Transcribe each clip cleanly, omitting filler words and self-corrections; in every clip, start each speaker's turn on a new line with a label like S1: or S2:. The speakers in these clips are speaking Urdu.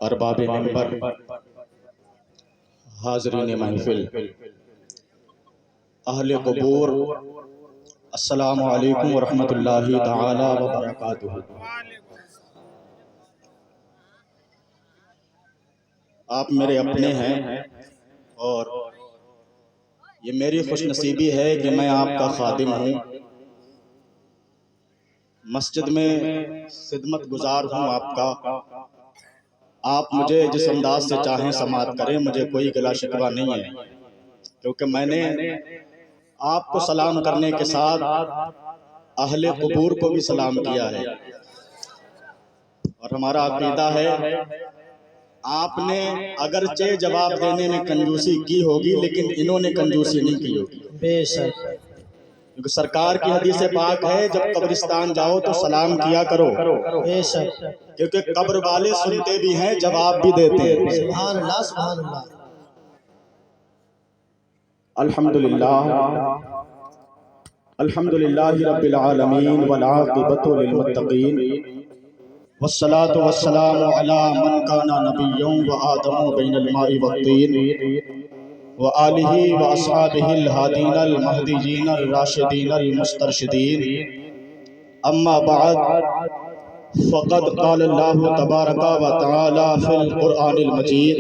S1: ارباب منبر، حاضرین محفل، اہل قبور، السلام علیکم ورحمۃ اللہ تعالی وبرکاتہ۔ آپ میرے اپنے ہیں اور یہ میری خوش نصیبی ہے کہ میں آپ کا خادم ہوں، مسجد میں خدمت گزار ہوں آپ کا۔ آپ مجھے جس انداز سے چاہیں سماعت کریں، مجھے کوئی گلا شکوہ نہیں ہے، کیونکہ میں نے آپ کو سلام کرنے کے ساتھ اہل قبور کو بھی سلام کیا ہے، اور ہمارا عقیدہ ہے آپ نے اگرچہ جواب دینے میں کنجوسی کی ہوگی لیکن انہوں نے کنجوسی نہیں کی ہوگی،
S2: بے شک،
S1: کیونکہ سرکار کی حدیث پاک ہے جب قبرستان جاؤ تو سلام کیا کرو،
S2: بے شک،
S1: کیونکہ قبر والے سنتے بھی ہیں جواب بھی دیتے ہیں۔
S2: سبحان اللہ سبحان اللہ۔
S1: الحمدللہ رب العالمین والعاقبۃ للمتقین، والصلاة والسلام علی من کان نبیا وآدم بین الماء والطین، وآلہ واصحابہ الہادین المہدیین الراشدین المسترشدین، اما بعد فقد قال اللہ تبارک و تعالی فی القرآن المجید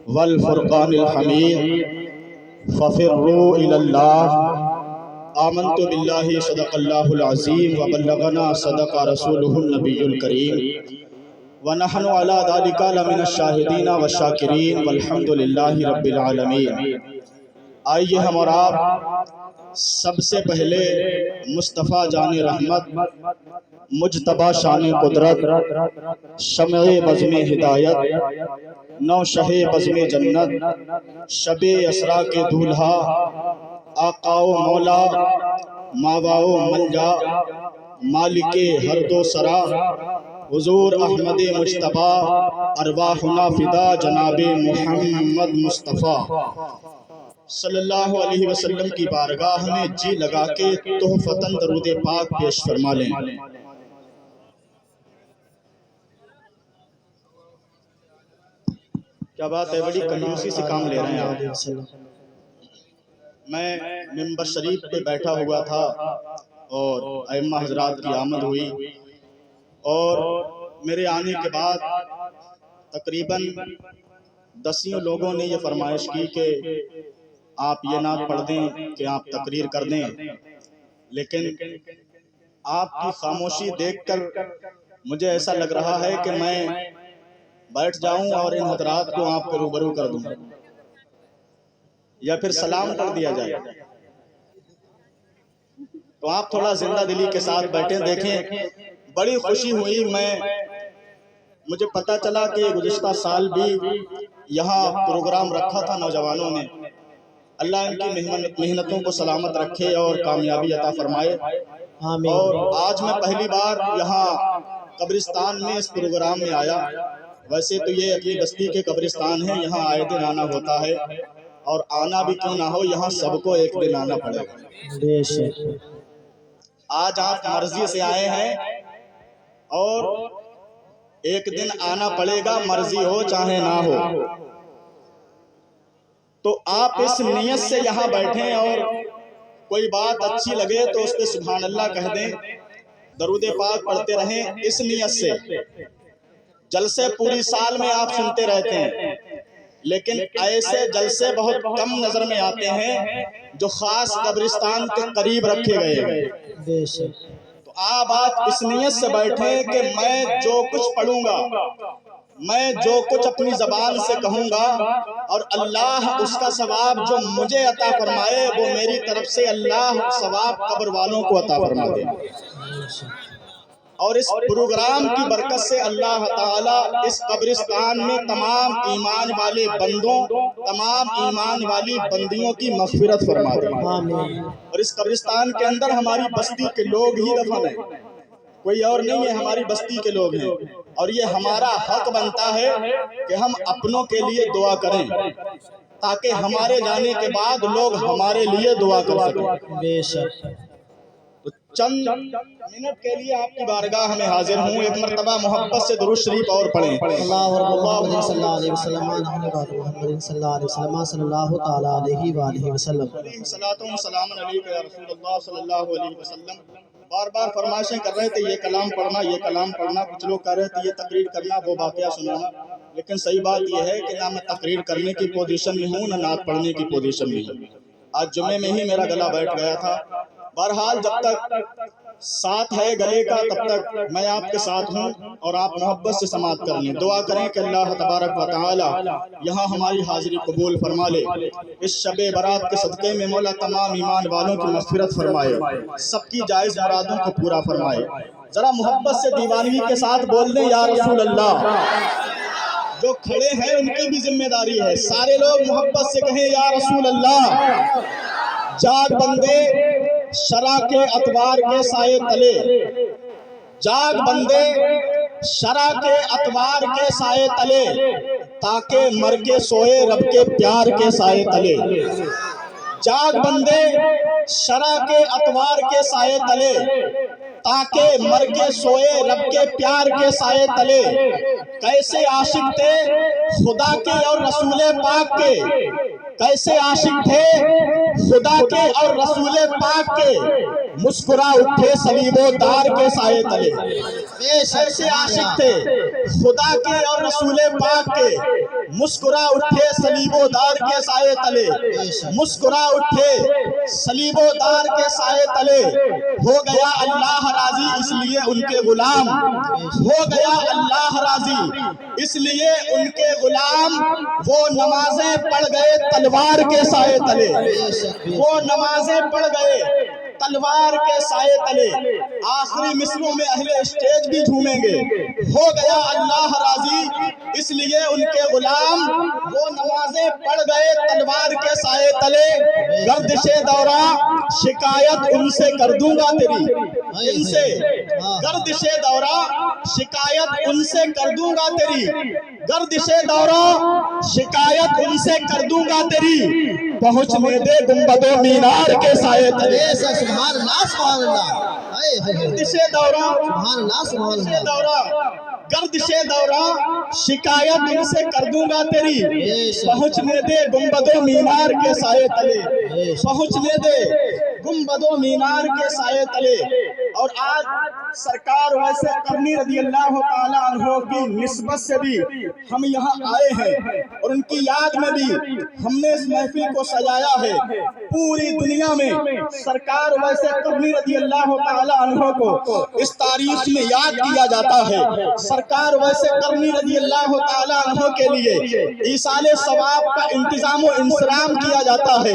S1: والفرقان الحمید، ففروا الی اللہ، آمنت باللہ صدق اللہ العظیم وبلغنا صدق رسولہ النبی الکریم، ونحن علی ذلک لمن الشاہدین والشاکرین والحمد للہ رب العالمین۔ آئیے ہم اور آپ سب سے پہلے مصطفیٰ جان رحمت، مجتبیٰ شان قدرت، شمع بزم ہدایت، نو شہ بزم جنت، شب اسرا کے دولہا، آقا و مولا، ماوا و منجا، مالک ہر دو سرا، حضور احمد مجتبیٰ، ارواحنا فدا جناب محمد مصطفیٰ صلی اللہ علیہ وسلم کی بارگاہ میں جی لگا کے تحفتاً درود پاک پیش فرما لیں۔ کیا بات ہے، بڑی کنجوسی سے کام لے رہے ہیں آپ۔ میں ممبر شریف پہ بیٹھا ہوا تھا اور ائمہ حضرات کی آمد ہوئی، اور میرے آنے کے بعد تقریباً 10 لوگوں نے یہ فرمائش کی کہ آپ یہ نعت پڑھ دیں کہ آپ تقریر کر دیں، لیکن آپ کی خاموشی دیکھ کر مجھے ایسا لگ رہا ہے کہ میں بیٹھ جاؤں اور ان حضرات کو آپ کو روبرو کر دوں، یا پھر سلام کر دیا جائے۔ تو آپ تھوڑا زندہ دلی کے ساتھ بیٹھیں، دیکھیں بڑی خوشی ہوئی، مجھے پتا چلا کہ گزشتہ سال بھی یہاں پروگرام رکھا تھا نوجوانوں نے۔ اللہ ان کی محنتوں کو سلامت رکھے اور کامیابی عطا فرمائے۔ اور آج میں پہلی بار یہاں قبرستان میں اس پروگرام میں آیا، ویسے تو یہ اپنی بستی کے قبرستان ہے، یہاں آئے دن آنا ہوتا ہے، اور آنا بھی کیوں نہ ہو یہاں سب کو ایک دن آنا پڑے گا۔ آج آپ مرضی سے آئے ہیں اور ایک دن آنا پڑے گا، مرضی ہو چاہے نہ ہو۔ تو آپ اس نیت سے یہاں بیٹھیں، اور کوئی بات اچھی لگے تو اس پہ سبحان اللہ کہہ دیں، درود پاک پڑھتے رہیں اس نیت سے۔ جلسے پوری سال میں آپ سنتے رہتے ہیں، لیکن ایسے جلسے بہت کم نظر میں آتے ہیں جو خاص قبرستان کے قریب رکھے گئے ہیں۔ تو آپ اس نیت سے بیٹھیں کہ میں جو کچھ پڑھوں گا، میں جو کچھ اپنی زبان سے کہوں گا، اور اللہ اس کا ثواب جو مجھے عطا فرمائے وہ میری طرف سے اللہ ثواب قبر والوں کو عطا فرما دے۔ اور اس پروگرام کی برکت سے اللہ تعالیٰ اس قبرستان میں تمام ایمان والے بندوں، تمام ایمان والی بندیوں کی مغفرت فرما دے۔ اور اس قبرستان کے اندر ہماری بستی کے لوگ ہی دفن ہیں، کوئی اور نہیں ہے، ہماری بستی کے لوگ ہیں، اور یہ ہمارا حق بنتا ہے کہ ہم اپنوں کے لیے دعا کریں تاکہ ہمارے جانے کے بعد لوگ ہمارے لیے دعا کر سکیں۔ چند منٹ کے لیے آپ کی بارگاہ میں حاضر ہوں. ایک مرتبہ محبت سے درود شریف اور پڑھیں.
S2: اللہ محمد صلی اللہ علیہ وسلم محمد صلی اللہ علیہ وسلم صلی اللہ تعالی علیہ وآلہ وسلم.
S1: صلاۃ و سلام علیک یا رسول اللہ صلی اللہ علیہ وسلم. بار بار فرمائشیں کر رہے تھے یہ کلام پڑھنا یہ کلام پڑھنا. کچھ لوگ کہہ رہے تھے یہ تقریر کرنا وہ واقعہ سنانا. لیکن صحیح بات یہ ہے کہ نہ میں تقریر کرنے کی پوزیشن میں ہوں نہ نعت پڑھنے کی پوزیشن میں ہوں. آج جمعے میں ہی میرا گلا بیٹھ گیا تھا. بہرحال جب تک ساتھ ہے گلے کا تب تک میں آپ کے ساتھ ہوں اور آپ محبت سے سماعت کر لیں. دعا کریں کہ اللہ تبارک و تعالی یہاں ہماری حاضری قبول فرما لے. اس شب برات کے صدقے میں مولا تمام ایمان والوں کی مغفرت فرمائے, سب کی جائز مرادوں کو پورا فرمائے. ذرا محبت سے دیوانگی کے ساتھ بول دیں یا رسول اللہ. جو کھڑے ہیں ان کی بھی ذمہ داری ہے. سارے لوگ محبت سے کہیں یا رسول اللہ. جاگ بندے شرع کے اتوار کے سائے تلے, جاگ بندے شرع کے اتوار کے سائے تلے, تاکہ مر کے سوئے رب کے پیار کے سائے تلے. جاگ بندے شرع کے اتوار کے سائے تلے, تاکہ مر کے سوئے رب کے پیار کے سائے تلے. کیسے عاشق تھے خدا کے اور رسول پاک کے, کیسے عاشق تھے خدا کے اور رسول پاک کے, مسکرا اٹھے صلیب و دار کے سائے تلے. کیسے عاشق تھے خدا کے اور رسول پاک کے, مسکرا اٹھے صلیب و دار کے سائے تلے. مسکرا اٹھے صلیب و دار کے سائے تلے. ہو گیا اللہ راضی اس لیے ان کے غلام, ہو گیا اللہ راضی اس لیے ان کے غلام. وہ نمازیں پڑھ گئے تلوار کے سائے تلے, وہ نمازیں پڑھ گئے تلوار کے سائے تلے. آخری مصروں میں اہل اسٹیج بھی جھومیں گے. ہو گیا اللہ راضی اس لیے ان کے غلام, وہ نمازیں پڑھ گئے تلوار کے سائے تلے. گردش دورہ شکایت ان سے کر دوں گا تیری, ان سے گردش دورہ شکایت ان سے کر دوں گا تیری. گردش دورہ شکایت ان سے کر دوں گا تیری. پہنچنے دے گنبد و مینار کے سائے تلے.
S2: سبحان اللہ سبحان اللہ.
S1: گردش دورہ
S2: سبحان اللہ سبحان
S1: گردش
S2: اللہ.
S1: دورہ گردش دورہ شکایت ان سے کر دوں گا تیری. پہنچنے دے گنبد و مینار کے سائے تلے, پہنچنے دے گنبد و مینار کے سائے تلے. اور آج سرکار ویسے قرنی رضی اللہ تعالی عنہ کی نسبت سے بھی ہم یہاں آئے ہیں اور ان کی یاد میں بھی ہم نے اس محفل کو سجایا ہے. پوری دنیا میں سرکار ویسے قرنی رضی اللہ تعالی عنہ کو اس تاریخ میں یاد کیا جاتا ہے. سرکار ویسے قرنی رضی اللہ تعالی عنہ کے لیے ایصال ثواب کا انتظام و انصرام کیا جاتا ہے.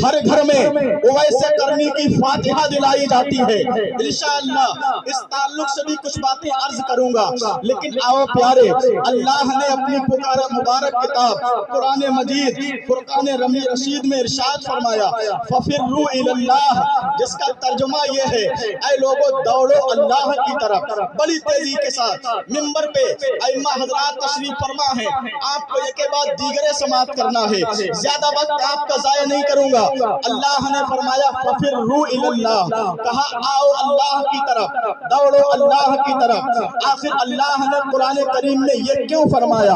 S1: ہر گھر میں ویسے قرنی کی فاتحہ دلائی جاتی ہے. انشاءاللہ اس تعلق سے بھی کچھ باتیں عرض کروں گا. لیکن آؤ پیارے, اللہ نے اپنی پکار مبارک کتاب قرآن مجید فرقان رشید میں ارشاد فرمایا فَفِرُّوا إِلَى اللَّهِ, جس کا ترجمہ یہ ہے اے لوگو دوڑو اللہ کی طرف. بڑی تیزی کے ساتھ منبر پہ ائمہ حضرات تشریف فرما ہے. آپ کو ایک کے بعد دیگرے سماعت کرنا ہے, زیادہ وقت آپ کا ضائع نہیں کروں گا. اللہ نے فرمایا فَفِرُّوا إِلَى اللَّهِ, کہا آؤ اللہ کی طرف, دوڑو اللہ کی طرف. آخر اللہ نے قرآن کریم میں یہ کیوں فرمایا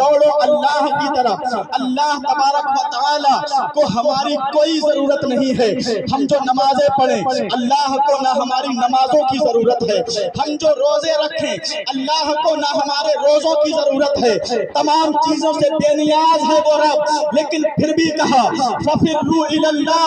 S1: دوڑو اللہ کی طرف؟ اللہ تبارک و تعالی کو ہماری کوئی ضرورت نہیں ہے. ہم جو نمازیں پڑھیں اللہ کو نہ ہماری نمازوں کی ضرورت ہے. ہم جو روزے رکھیں اللہ کو نہ ہمارے روزوں کی ضرورت ہے. تمام چیزوں سے بے نیاز ہے وہ رب, لیکن پھر بھی کہا فَفِرُّوا إِلَى اللَّهِ,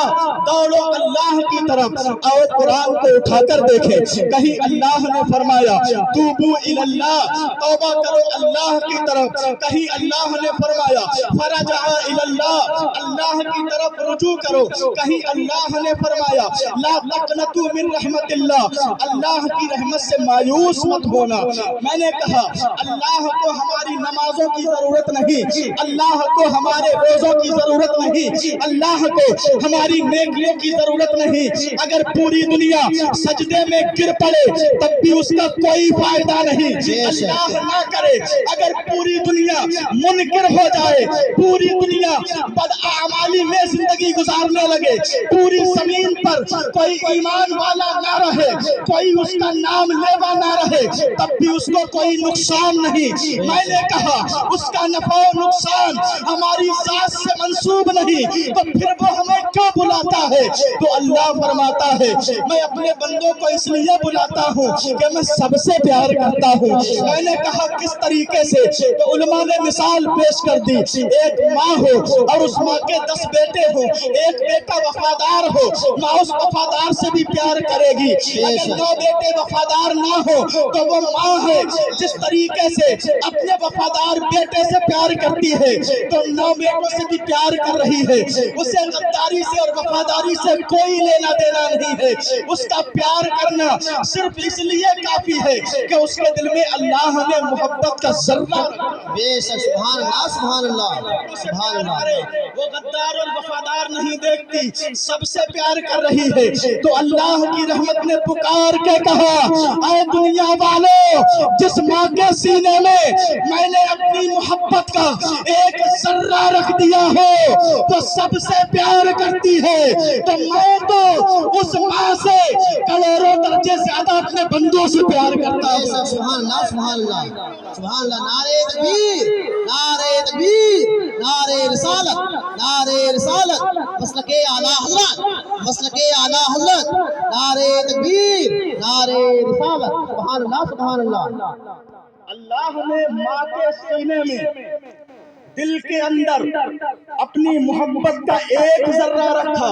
S1: دوڑو اللہ کی طرف. اور قرآن کو اٹھا کر دیکھیں, کہیں اللہ نے فرمایا توبوا إِلَى اللَّهِ, توبہ کرو اللہ کی طرف. کہیں اللہ نے فرمایا فَرَجَعَ إِلَى اللَّهِ, اللہ کی طرف رجوع کرو. کہیں اللہ نے فرمایا لا تقنطوا من رحمت اللہ, اللہ کی رحمت سے مایوس مت ہونا. میں نے کہا اللہ کو ہماری نمازوں کی ضرورت نہیں, اللہ کو ہمارے روزوں کی ضرورت نہیں, اللہ کو ہماری نیکیوں کی ضرورت نہیں. اگر پوری دنیا سجدے سجدے میں گر پڑے تب بھی اس کا کوئی فائدہ نہیں۔ اللہ نہ کرے اگر پوری دنیا منکر ہو جائے، پوری دنیا بدعمالی میں زندگی گزارنے لگے، پوری زمین پر کوئی ایمان والا نہ رہے، کوئی اس کا نام لیوا نہ رہے، تب بھی اس کو کوئی نقصان نہیں۔ میں نے کہا اس کا نفع و نقصان ہماری ذات سے منسوب نہیں، تو پھر وہ ہمیں کیوں بلاتا ہے؟ تو اللہ فرماتا ہے میں اپنے بندوں کو اس لیے بلاتا ہوں کہ میں سب سے پیار کرتا ہوں۔ میں نے کہا کس طریقے سے؟ تو علماء نے مثال پیش کر دی، ایک ماں ہو اور اس ماں کے 10 بیٹے ہوں، ایک بیٹا وفادار ہو، ماں اس وفادار سے بھی پیار کرے گی۔ اگر 9 بیٹے وفادار نہ ہو تو وہ ماں ہے جس طریقے سے اپنے وفادار بیٹے سے پیار کرتی ہے تو 9 بیٹوں سے بھی پیار کر رہی ہے۔ اسے غداری سے اور وفاداری سے کوئی لینا دینا نہیں ہے۔ اس کا پیار کرنا صرف اس لیے کافی ہے کہ اس کے دل میں اللہ نے محبت کا ذرہ
S2: بے شک، سبحان اللہ سبحان اللہ سبحان اللہ۔
S1: وہ غدار اور وفادار نہیں دیکھتی، سب سے پیار کر رہی ہے۔ تو اللہ کی رحمت نے پکار کے کہا اے دنیا والو، جس ماں کے سینے میں نے اپنی محبت کا ایک ذرہ رکھ دیا ہو تو سب سے پیار کرتی ہے، تو میں تو اس ماں سے کروڑوں درجے زیادہ اپنے بندوں سے پیار کرتا
S2: بے
S1: ہوں۔
S2: شک، سبحان اللہ سبحان اللہ سبحان اللہ۔ نعرہ تکبیر، نعرہ تکبیر، نعرہ رسالت، نعرہ رسالت، مسلک اعلیٰ حضرت، مسلک اعلیٰ حضرت، نعرہ تکبیر، نعرہ رسالت، سبحان اللہ سبحان اللہ۔
S1: اللہ نے ماں کے سینے میں دل کے اندر اپنی محبت کا ایک ذرہ رکھا۔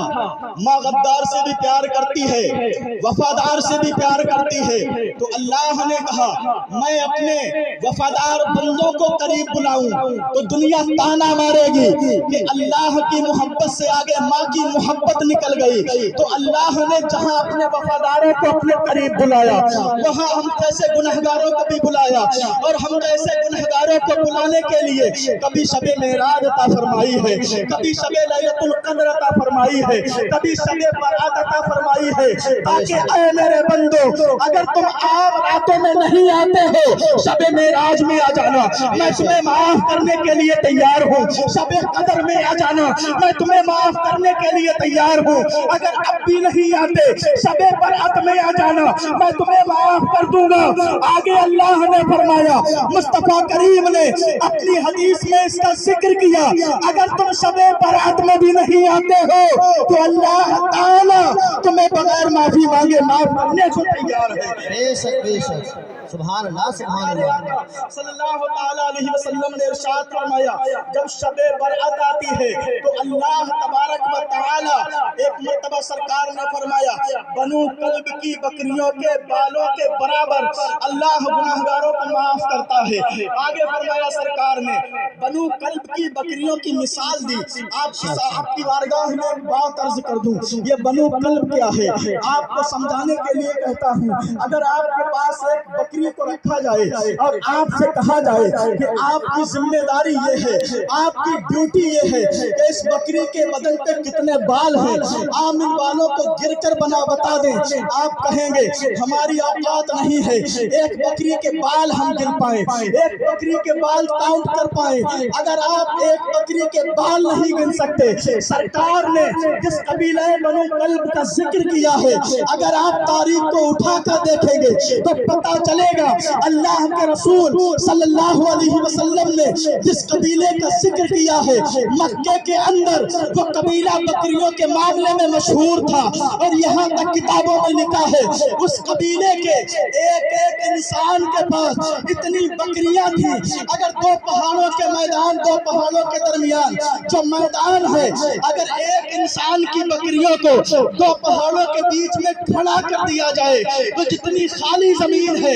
S1: ماں غدار سے بھی پیار کرتی ہے، وفادار سے بھی پیار کرتی ہے، تو اللہ نے کہا میں اپنے وفادار بندوں کو قریب بلاؤں تو دنیا تانا مارے گی کہ اللہ کی محبت سے آگے ماں کی محبت نکل گئی۔ تو اللہ نے جہاں اپنے وفاداروں کو اپنے قریب بلایا وہاں ہم جیسے گنہگاروں کو بھی بلایا، اور ہم جیسے گنہگاروں کو بلانے کے لیے کبھی شب معراج عطا فرمائی ہے، کبھی شب لیلۃ القدر عطا فرمائی ہے، کبھی شب برات عطا فرمائی ہے، تاکہ اے میرے بندو اگر تم عام راتوں میں نہیں آتے ہو شب معراج میں آ جانا، میں تمہیں معاف کرنے کے لیے تیار ہوں۔ شب قدر میں آ جانا، میں تمہیں معاف کرنے کے لیے تیار ہوں۔ اگر اب بھی نہیں آتے شب برات میں آ جانا، میں تمہیں معاف کر دوں گا۔ آگے اللہ نے فرمایا، مصطفیٰ کریم نے اپنی حدیث میں اس کا ذکر کیا، اگر تم شب برات میں بھی نہیں آتے ہو تو اللہ تعالیٰ تمہیں بغیر معافی مانگے معاف کرنے کو تیار ہے۔
S2: بے شک بے شک، سبحان اللہ سبحان اللہ۔
S1: صلی اللہ تعالیٰ علیہ وسلم نے ارشاد فرمایا جب شب برات آتی ہے تو اللہ تبارک و تعالیٰ ایک مرتبہ سرکار نے فرمایا بنو کلب کی بکریوں کے بالوں کے برابر اللہ گناہگاروں کو معاف کرتا ہے۔ آگے فرمایا سرکار نے بنو کلب کی بکریوں کی مثال دی۔ آپ کی بارگاہ میں ایک بات عرض کر دوں، یہ بنو کلب کیا ہے آپ کو سمجھانے کے لیے کہتا ہوں۔ اگر آپ کے پاس ایک بکری کو رکھا جائے اور آپ سے کہا جائے کہ آپ کی ذمہ داری یہ ہے، آپ کی ڈیوٹی یہ ہے کہ اس بکری کے بدن پہ کتنے بال ہیں، عام ان بالوں کو گر کر بتا دیں، آپ کہیں گے ہماری اوقات نہیں ہے ایک بکری کے بال ہم گن پائیں، ایک بکری کے بال کاؤنٹ کر پائیں۔ اگر آپ ایک بکری کے بال نہیں گن سکتے، سرکار نے جس قبیلہ بنو کلب کا ذکر کیا ہے اگر آپ تاریخ کو اٹھا کر دیکھیں گے تو پتہ چلے گا اللہ کے رسول صلی اللہ علیہ وسلم نے جس قبیلے کا ذکر کیا ہے مکے کے اندر وہ قبیلہ بکریوں کے معاملے میں مشہور تھا، اور یہاں تک کتابوں میں لکھا ہے اس قبیلے کے ایک ایک انسان کے پاس اتنی بکریاں تھیں، اگر دو پہاڑوں کے میدان، دو پہاڑوں کے درمیان جو میدان ہے، اگر ایک انسان کی بکریوں کو دو پہاڑوں کے بیچ میں کھڑا کر دیا جائے تو جتنی خالی زمین ہے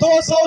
S1: 200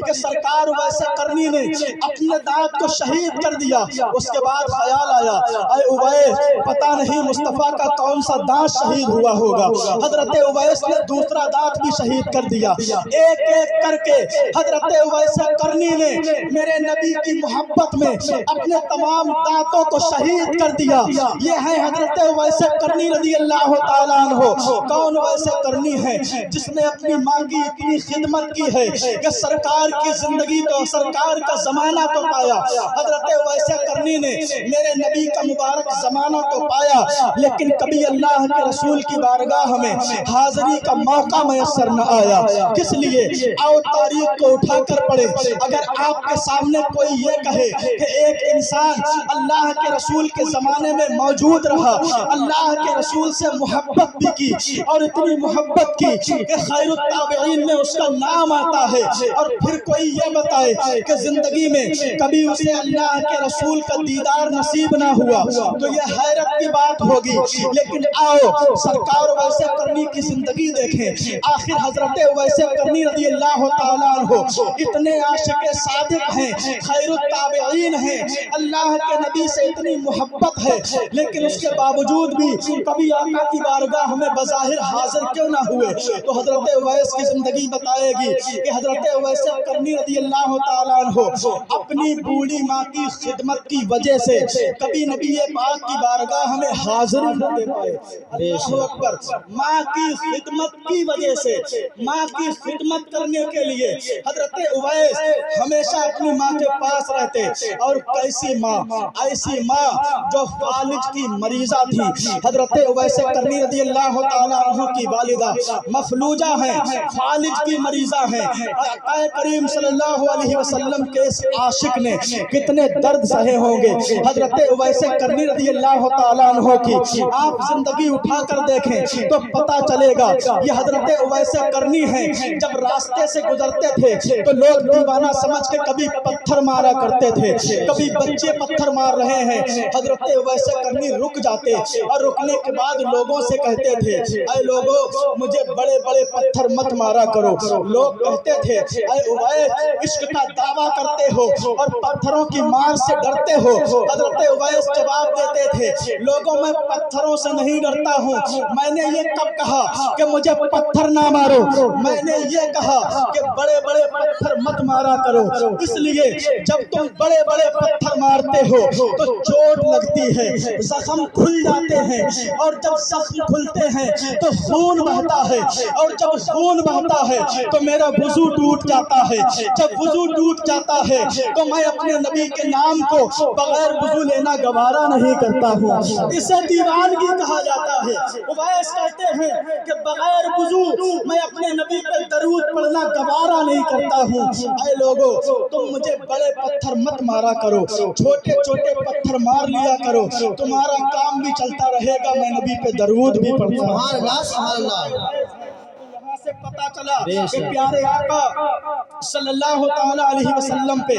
S1: کہ سرکار ویسے کرنی نے اپنے دانت کو شہید کر دیا۔ اس کے بعد خیال آیا اے اویس پتہ نہیں مصطفیٰ کا کون سا دانت شہید ہوا ہوگا۔ حضرت اویس نے دوسرا دانت بھی شہید کر دیا۔ ایک ایک کر کے حضرت اویس کرنی نے میرے نبی کی محبت میں اپنے تمام دانتوں کو شہید کر دیا۔ یہ ہے حضرت اویس کرنی رضی اللہ تعالیٰ عنہ۔ کون اویس کرنی ہے جس نے اپنی ماں کی اتنی خدمت کی ہے کہ سرکار کی زندگی تو سرکار کا زمانہ تو پایا۔ حضرت اویس کرنی نے میرے نبی کا مبارک زمانہ تو پایا لیکن کبھی اللہ کے رسول کی بارگاہ میں حاضری کا موقع میسر نہ آیا۔ کس لیے؟ آؤ تاریخ کو اٹھا کر پڑھیں۔ اگر آپ کے سامنے کوئی یہ کہے کہ ایک انسان اللہ کے رسول کے زمانے میں موجود رہا، اللہ کے رسول سے محبت بھی کی اور اتنی محبت کی کہ خیر التابعین میں اس کا نام آتا ہے، اور پھر کوئی یہ بتائے کہ زندگی میں کبھی اسے اللہ کے رسول کا دیدار نصیب نہ ہوا تو یہ حیرت کی بات ہوگی۔ لیکن آؤ سرکار اویس کرنی کی زندگی دیکھیں۔ آخر حضرت اویس کرنی رضی اللہ تعالیٰ عنہ اتنے عاشق صادق ہیں، خیر التابعین ہیں، اللہ کے نبی سے اتنی محبت ہے، لیکن اس کے باوجود بھی کبھی آقا کی بارگاہ میں بظاہر حاضر کیوں نہ ہوئے؟ تو حضرت اویس کی زندگی بتائے گی کہ حضرت اویس کرنی رضی اللہ تعالیٰ عنہ اپنی بوڑھی ماں کی خدمت کی وجہ سے کبھی نبی پاک کی بارگاہ میں حاضر نہ دے پائے۔ اللہ اکبر۔ ماں کی خدمت کی وجہ سے، ماں کی خدمت کرنے کے لیے حضرت اویس ہمیشہ اپنی ماں کے پاس رہتے۔ اور کیسی ماں؟ ایسی ماں جو فالج کی مریضہ تھی۔ حضرت اویس کرنی رضی اللہ تعالیٰ عنہ کی والدہ مفلوجہ ہیں، فالج کی مریضہ ہیں۔ آقا کریم صلی اللہ علیہ وسلم کے اس عاشق نے کتنے درد سہے ہوں گے۔ حضرت اویس کرنی رضی اللہ تعالیٰ عنہ کی آپ زندگی اٹھا کر دیکھیں تو پتہ چلے گا یہ حضرت اویس کرنی ہیں۔ جب راستے سے گزرتے تھے تو لوگ دیوانہ سمجھ کے کبھی پتھر مارا کرتے تھے، کبھی بچے پتھر مار رہے ہیں، حضرت اویس کرنی رک جاتے اور رکنے کے بعد لوگوں سے کہتے تھے اے لوگوں مجھے بڑے بڑے پتھر مت مارا کرو۔ لوگ کہتے تھے اے اویس عشق کا دعویٰ کرتے ہو اور پتھروں کی مار سے ڈرتے ہو۔ حضرت اویس جواب دیتے تھے لوگوں میں پتھروں سے نہیں ڈرتا ہوں، میں نے یہ کب کہا کہ مجھے پتھر نہ مارو، میں نے یہ کہا کہ بڑے بڑے پتھر مت مارا کرو۔ اس لیے جب تم بڑے بڑے پتھر مارتے ہو تو چوٹ لگتی ہے، زخم کھل جاتے ہیں، اور جب زخم کھلتے ہیں تو خون بہتا ہے، اور جب خون بہتا ہے تو میرا وضو ٹوٹ جاتا ہے، جب وضو ٹوٹ جاتا ہے تو میں اپنے نبی کے نام کو بغیر وضو لینا گوارا نہیں کرتا ہوں۔ اسے دیوانگی کہا جاتا ہے۔ اویس کہتے ہیں کہ بغیر وضو میں اپنے نبی پہ درود پڑھنا گوارا نہیں کرتا ہوں۔ اے لوگوں تم مجھے بڑے پتھر مت مارا کرو، چھوٹے چھوٹے پتھر مار لیا کرو، تمہارا کام بھی چلتا رہے گا، میں نبی پہ درود بھی پڑھتا ہوں۔
S2: سبحان اللہ سبحان اللہ۔
S1: سے پتہ چلا کہ پیارے آقا صلی اللہ تعالیٰ علیہ وسلم پہ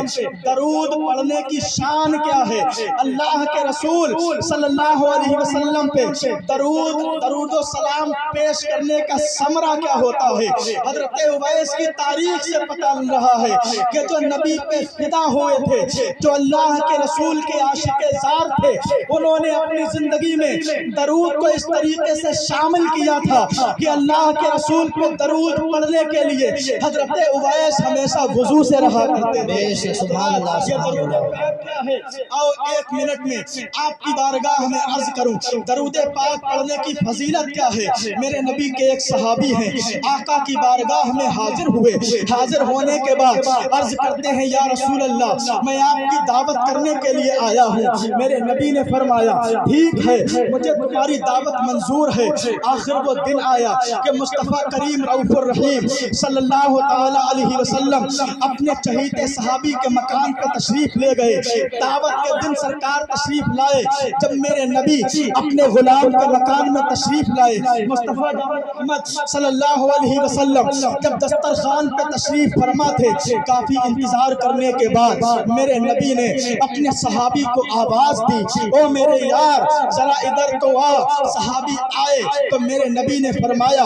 S1: درود پڑھنے کی شان کیا ہے۔ اللہ کے رسول صلی اللہ علیہ وسلم پہ درود و سلام پیش کرنے کا ثمرہ کیا ہوتا ہے۔ حضرت اویس کی تاریخ سے پتہ چل رہا ہے کہ جو نبی پہ فدا ہوئے تھے، جو اللہ کے رسول کے عاشق ذات تھے، انہوں نے اپنی زندگی میں درود کو اس طریقے سے شامل کیا تھا کہ اللہ کے رسول پہ درود پڑھنے کے لیے حضرت اویس ہمیشہ وضو سے رہا کرتے تھے۔
S2: سبحان اللہ
S1: یہ درود پاک کیا ہے؟ آؤ ایک منٹ میں آپ کی بارگاہ میں عرض کروں درود پاک پڑھنے کی فضیلت کیا ہے۔ میرے نبی کے ایک صحابی ہیں، آقا کی بارگاہ میں حاضر ہوئے، حاضر ہونے کے بعد عرض کرتے ہیں یا رسول اللہ میں آپ کی دعوت کرنے کے لیے آیا ہوں۔ میرے نبی نے فرمایا ٹھیک ہے مجھے تمہاری دعوت منظور ہے۔ آخر وہ دن آیا کہ مصطفیٰ کریم رؤوف الرحیم صلی اللہ تعالیٰ علیہ وسلم اپنے چہیتے صحابی کے مکان پہ تشریف لے گئے۔ دعوت کے دن سرکار تشریف لائے۔ جب میرے نبی اپنے غلام کے مکان میں تشریف لائے، مصطفیٰ محمد صلی اللہ علیہ وسلم جب دسترخوان پہ تشریف فرما تھے، کافی انتظار کرنے کے بعد میرے نبی نے اپنے صحابی کو آواز دی او میرے یار ذرا ادھر کو آ۔ صحابی آئے تو میرے نبی نے فرمایا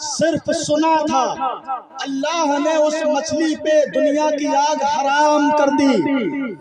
S1: صرف سنا تھا، اللہ نے اس مچھلی پہ دنیا کی آگ حرام کر دی۔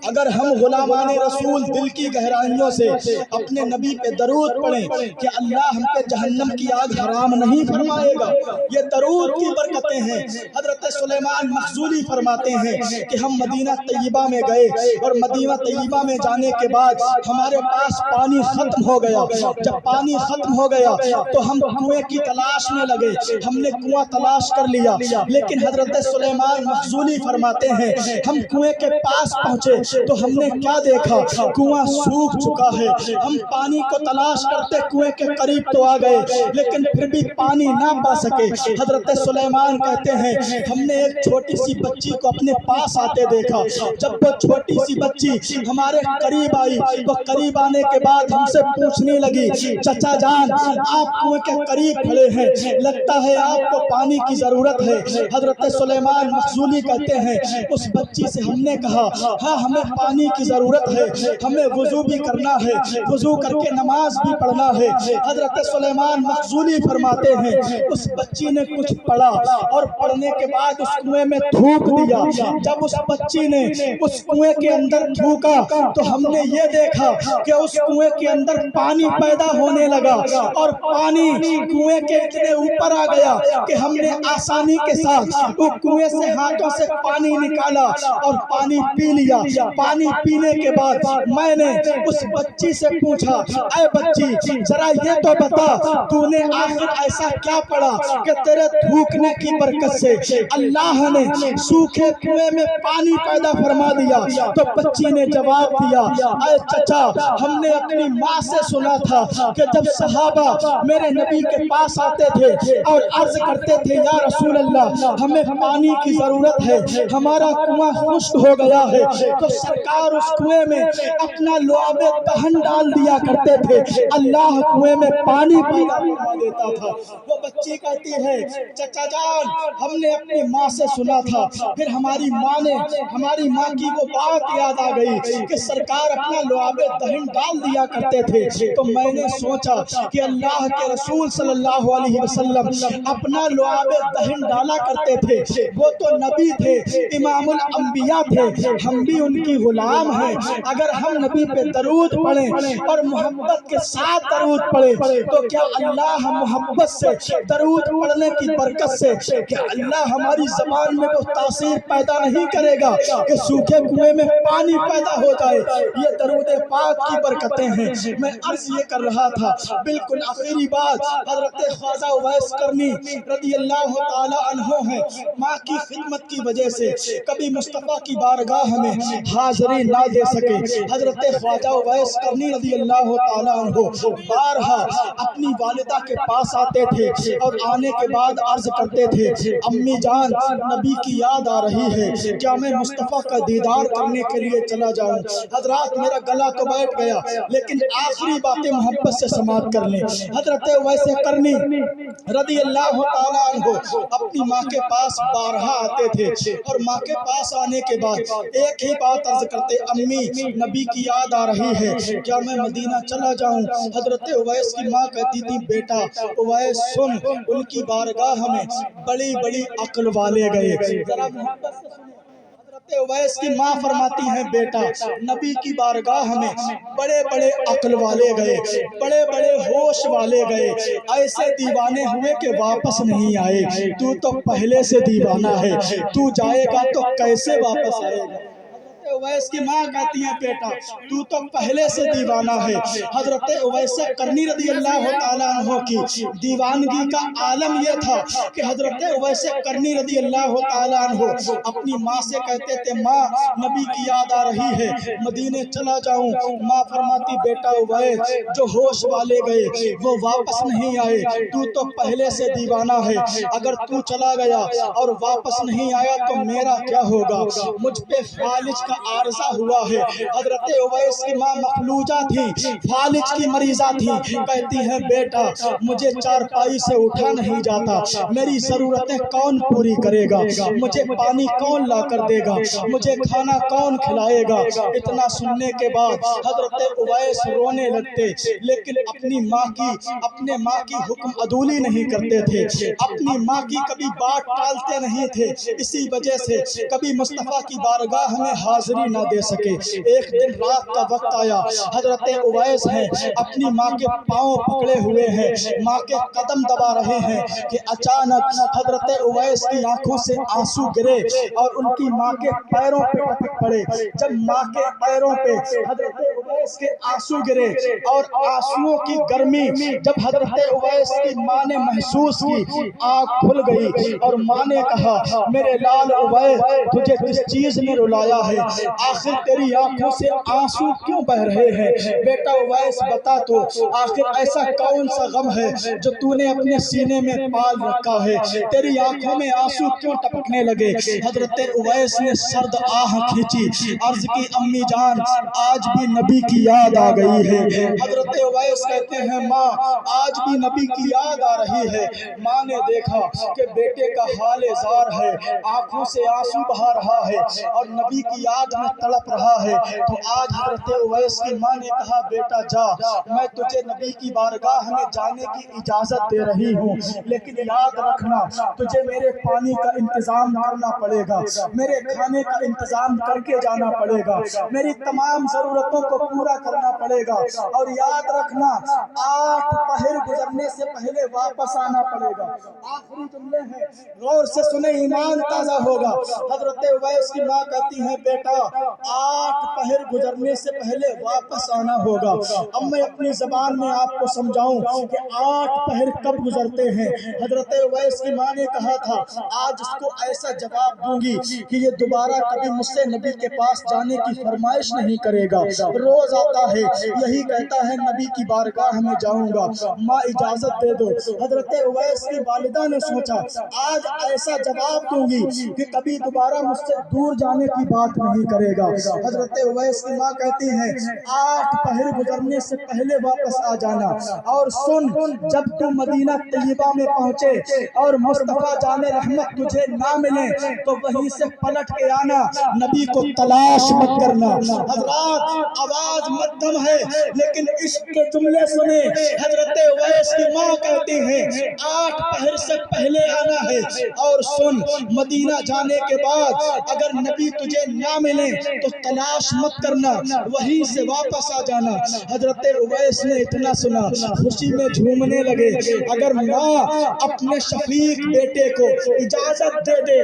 S1: اگر ہم غلامان رسول دل کی گہرائیوں سے اپنے نبی پہ درود پڑھیں کہ اللہ ہم پہ جہنم کی آگ حرام نہیں فرمائے گا، یہ درود کی برکتیں ہیں۔ حضرت سلیمان مخزولی فرماتے ہیں کہ ہم مدینہ طیبہ میں گئے اور مدینہ طیبہ میں جانے کے بعد ہمارے پاس پانی ختم ہو گیا۔ جب پانی ختم ہو گیا تو ہم کنویں کی تلاش میں لگے، ہم نے کنواں تلاش کر لیا، لیکن حضرت سلیمان مخزولی فرماتے ہیں ہم کنویں کے پاس پہنچے تو ہم نے کیا دیکھا، کنواں سوکھ چکا ہے۔ ہم پانی کو تلاش کرتے کنویں کے قریب تو آ گئے لیکن پھر بھی پانی نہ پا سکے۔ حضرت سلیمان کہتے ہیں ہم نے ایک چھوٹی سی بچی کو اپنے پاس آتے دیکھا، جب وہ چھوٹی سی بچی ہمارے قریب آئی تو قریب آنے کے بعد ہم سے پوچھنے لگی چچا جان آپ کنویں کے قریب کھڑے ہیں، لگتا ہے آپ کو پانی کی ضرورت ہے۔ حضرت سلیمان مخزولی کہتے ہیں اس بچی سے ہم نے کہا ہاں ہمیں پانی کی ضرورت ہے، ہمیں وضو بھی کرنا ہے، وضو کر کے نماز بھی پڑھنا ہے۔ حضرت سلیمان مخزولی فرماتے ہیں اس بچی نے کچھ پڑھا اور پڑھنے کے بعد اس کنویں میں تھوک دیا۔ جب اس بچی نے اس کنویں کے اندر تھوکا تو ہم نے یہ دیکھا کہ اس کنویں کے اندر پانی پیدا ہونے لگا اور پانی کنویں کے اتنے اوپر آ گیا کہ ہم نے آسانی کے ساتھ وہ کنویں سے ہاتھوں سے پانی نکالا اور پانی پی لیا۔ پانی پینے کے بعد میں نے اس بچی سے پوچھا اے بچی ذرا یہ تو بتا تو نے آخر ایسا کیا پڑھا کہ تیرے تھوکنے کی برکت سے اللہ نے سوکھے کنویں میں پانی پیدا فرما دیا؟ تو بچی نے جواب دیا اے چچا ہم نے اپنی ماں سے سنا تھا کہ جب صحابہ میرے نبی کے پاس آتے تھے اور عرض کرتے تھے یا رسول اللہ ہمیں پانی کی ضرورت ہے، ہمارا کنواں خشک ہو گیا ہے، تو سرکار اس کنویں میں اپنا لعاب دہن ڈال دیا کرتے تھے، اللہ کنویں میں پانی پیدا فرما دیتا تھا۔ وہ بچی کہتی ہے چچا جان ہم نے اپنی ماں سے سنا تھا، پھر ہماری ماں کی وہ بات یاد آ گئی کہ سرکار اپنا لعاب دہن ڈال دیا کرتے تھے، تو میں نے سوچا کہ اللہ کے رسول صلی اللہ علیہ وسلم اپنا لعاب دہن ڈالا کرتے تھے، وہ تو نبی تھے، امام الانبیاء تھے، ہم بھی ان کی غلام ہیں۔ اگر ہم نبی پہ درود پڑھیں اور محبت کے ساتھ درود پڑھیں تو کیا اللہ محبت سے درود پڑھنے کی برکت سے کیا اللہ ہماری زبان میں وہ تاثیر پیدا نہیں کرے گا کہ سوکھے کنویں میں پانی پیدا ہو جائے؟ یہ درود پاک کی برکتیں ہیں۔ میں عرض یہ کر رہا تھا بالکل آخری بات حضرت خواجہ اویس کرنی رضی اللہ تعالی عنہ ہیں، ماں کی خدمت کی وجہ سے کبھی مصطفیٰ کی بارگاہ میں حاضری نہ دے سکے۔ حضرت خواجہ اویس کرنی رضی اللہ تعالی عنہ بارہا اپنی والدہ کے پاس آتے تھے اور آنے کے بعد عرض کرتے تھے امی جان نبی کی یاد آ رہی ہے، کیا میں مصطفیٰ کا دیدار کرنے کے لیے چلا جاؤں؟ حضرات میرا گلا تو بیٹھ گیا لیکن آخری باتیں محبت سے سماعت کر لیں۔ حضرت اویس کرنی رضی اللہ تعالی عنہ اپنی ماں کے پاس بارہا آتے تھے اور ماں کے پاس آنے کے بعد ایک ہی بات عرض کرتے امی نبی کی یاد آ رہی ہے، کیا میں مدینہ چلا جاؤں؟ حضرت اویس کی ماں کہتی تھی بیٹا اویس سن، ان کی بارگاہ میں بڑی بڑی عقل والے گئے۔ ذرا محبت سے سنیں، حضرت اویس کی ماں فرماتی ہیں بیٹا نبی کی بارگاہ میں بڑے بڑے عقل والے گئے، بڑے بڑے ہوش والے گئے، ایسے دیوانے ہوئے کہ واپس نہیں آئے۔ تو تو پہلے سے دیوانہ ہے، تو جائے گا تو کیسے واپس آئے گا؟ اویس کی ماں کہتی ہیں بیٹا تو تو پہلے سے دیوانہ ہے۔ حضرت اویس کرنی رضی اللہ تعالیٰ عنہ کی دیوانگی کا عالم یہ تھا کہ حضرت اویس کرنی رضی اللہ تعالیٰ عنہ اپنی ماں سے کہتے تھے ماں نبی کی یاد آ رہی ہے، مدینے چلا جاؤں؟ ماں فرماتی بیٹا اویس جو ہوش والے گئے وہ واپس نہیں آئے، تو تو پہلے سے دیوانہ ہے، اگر تو چلا گیا اور واپس نہیں آیا تو میرا کیا ہوگا؟ مجھ پہ فالج کا عارضہ ہوا ہے۔ حضرت اویس کی ماں مفلوجہ تھی، فالج کی مریضہ تھی، کہتی ہیں بیٹا مجھے چارپائی سے اٹھا نہیں جاتا، میری ضرورتیں کون پوری کرے گا، مجھے پانی کون لا کر دے گا، مجھے کھانا کون کھلائے گا۔ اتنا سننے کے بعد حضرت اویس رونے لگتے، لیکن اپنی ماں کی حکم عدولی نہیں کرتے تھے، اپنی ماں کی کبھی بات ٹالتے نہیں تھے، اسی وجہ سے کبھی مصطفیٰ کی بارگاہ میں حاضری نہ دے سکے۔ ایک دن رات کا وقت آیا، حضرت اویس ہیں اپنی ماں کے پاؤں پکڑے ہوئے ہیں، ماں کے قدم دبا رہے ہیں کہ اچانک حضرت اویس کی آنکھوں سے آنسو گرے اور ان کی ماں کے پیروں پہ ٹپک پڑے۔ جب ماں کے پیروں پہ حضرت اویس کے آنسو گرے اور آنسوؤں کی گرمی جب حضرت اویس کی ماں نے محسوس کی، آنکھ کھل گئی اور ماں نے کہا میرے لال اویس تجھے کس چیز نے رلایا ہے، آخر تیری آنکھوں سے آنسو کیوں بہ رہے ہیں؟ بیٹا اویس بتا تو آخر ایسا کون سا غم ہے جو تو نے اپنے سینے میں پال رکھا ہے، تیری آنکھوں میں آنسو کیوں ٹپکنے لگے؟ حضرت اویس نے سرد آہ کھینچی، عرض کی امی جان آج بھی نبی کی یاد آ گئی ہے۔ حضرت اویس کہتے ہیں ماں آج بھی نبی کی یاد آ رہی ہے۔ ماں نے دیکھا کہ بیٹے کا حال زار ہے، آنکھوں سے آنسو بہا رہا ہے اور نبی کی یاد میں تڑپ رہا ہے، تو آج حضرت اویس کی ماں نے کہا بیٹا جا، میں تجھے نبی کی بارگاہ میں جانے کی اجازت دے رہی ہوں، لیکن یاد رکھنا تجھے میرے پانی کا انتظام کرنا پڑے گا، میرے کھانے کا انتظام کر کے جانا پڑے گا، میری تمام ضرورتوں کو پورا کرنا پڑے گا، اور یاد رکھنا 8 پہر گزرنے سے پہلے واپس آنا پڑے گا۔ آخری جملے ہیں، غور سے سنیں ایمان تازہ ہوگا۔ حضرت اویس کی ماں کہتی ہیں بیٹا 8 پہر گزرنے سے پہلے واپس آنا ہوگا۔ اب میں اپنی زبان میں آپ کو سمجھاؤں کہ 8 پہر کب گزرتے ہیں۔ حضرت اویس کی ماں نے کہا تھا آج اس کو ایسا جواب دوں گی کہ یہ دوبارہ کبھی مجھ سے نبی کے پاس جانے کی فرمائش نہیں کرے گا، روز آتا ہے یہی کہتا ہے نبی کی بارگاہ میں جاؤں گا، ماں اجازت دے دو۔ حضرت اویس کی والدہ نے سوچا آج ایسا جواب دوں گی کہ کبھی دوبارہ مجھ سے دور جانے کی بات نہیں کرے گا۔ حضرت اویس کی ماں کہتی ہیں 8 پہر گزرنے سے پہلے واپس آ جانا، اور سن جب تم مدینہ طیبہ میں پہنچے اور مصطفیٰ جان رحمت تجھے نہ ملے تو وہیں سے پلٹ کے آنا، نبی کو تلاش مت کرنا۔ حضرات آواز مدھم ہے لیکن عشق کے جملے سنیں۔ حضرت اویس کی ماں کہتی ہیں 8 پہر سے پہلے آنا ہے، اور سن مدینہ جانے کے بعد اگر نبی تجھے نہ ملے تو تلاش مت کرنا، وہیں سے واپس آ جانا۔ حضرت اویس نے اتنا سنا خوشی میں جھومنے لگے، اگر ماں اپنے شفیق بیٹے کو اجازت دے دے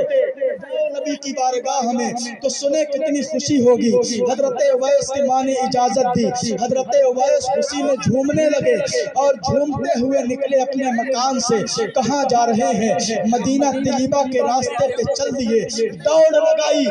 S1: نبی کی بارگاہ میں تو سنے کتنی خوشی ہوگی۔ حضرت اویس کی ماں نے اجازت دی، حضرت اویس خوشی میں جھومنے لگے اور جھومتے ہوئے نکلے اپنے مکان سے۔ کہاں جا رہے ہیں؟ مدینہ طیبہ کے راستے پہ چل دیے، دوڑ لگائی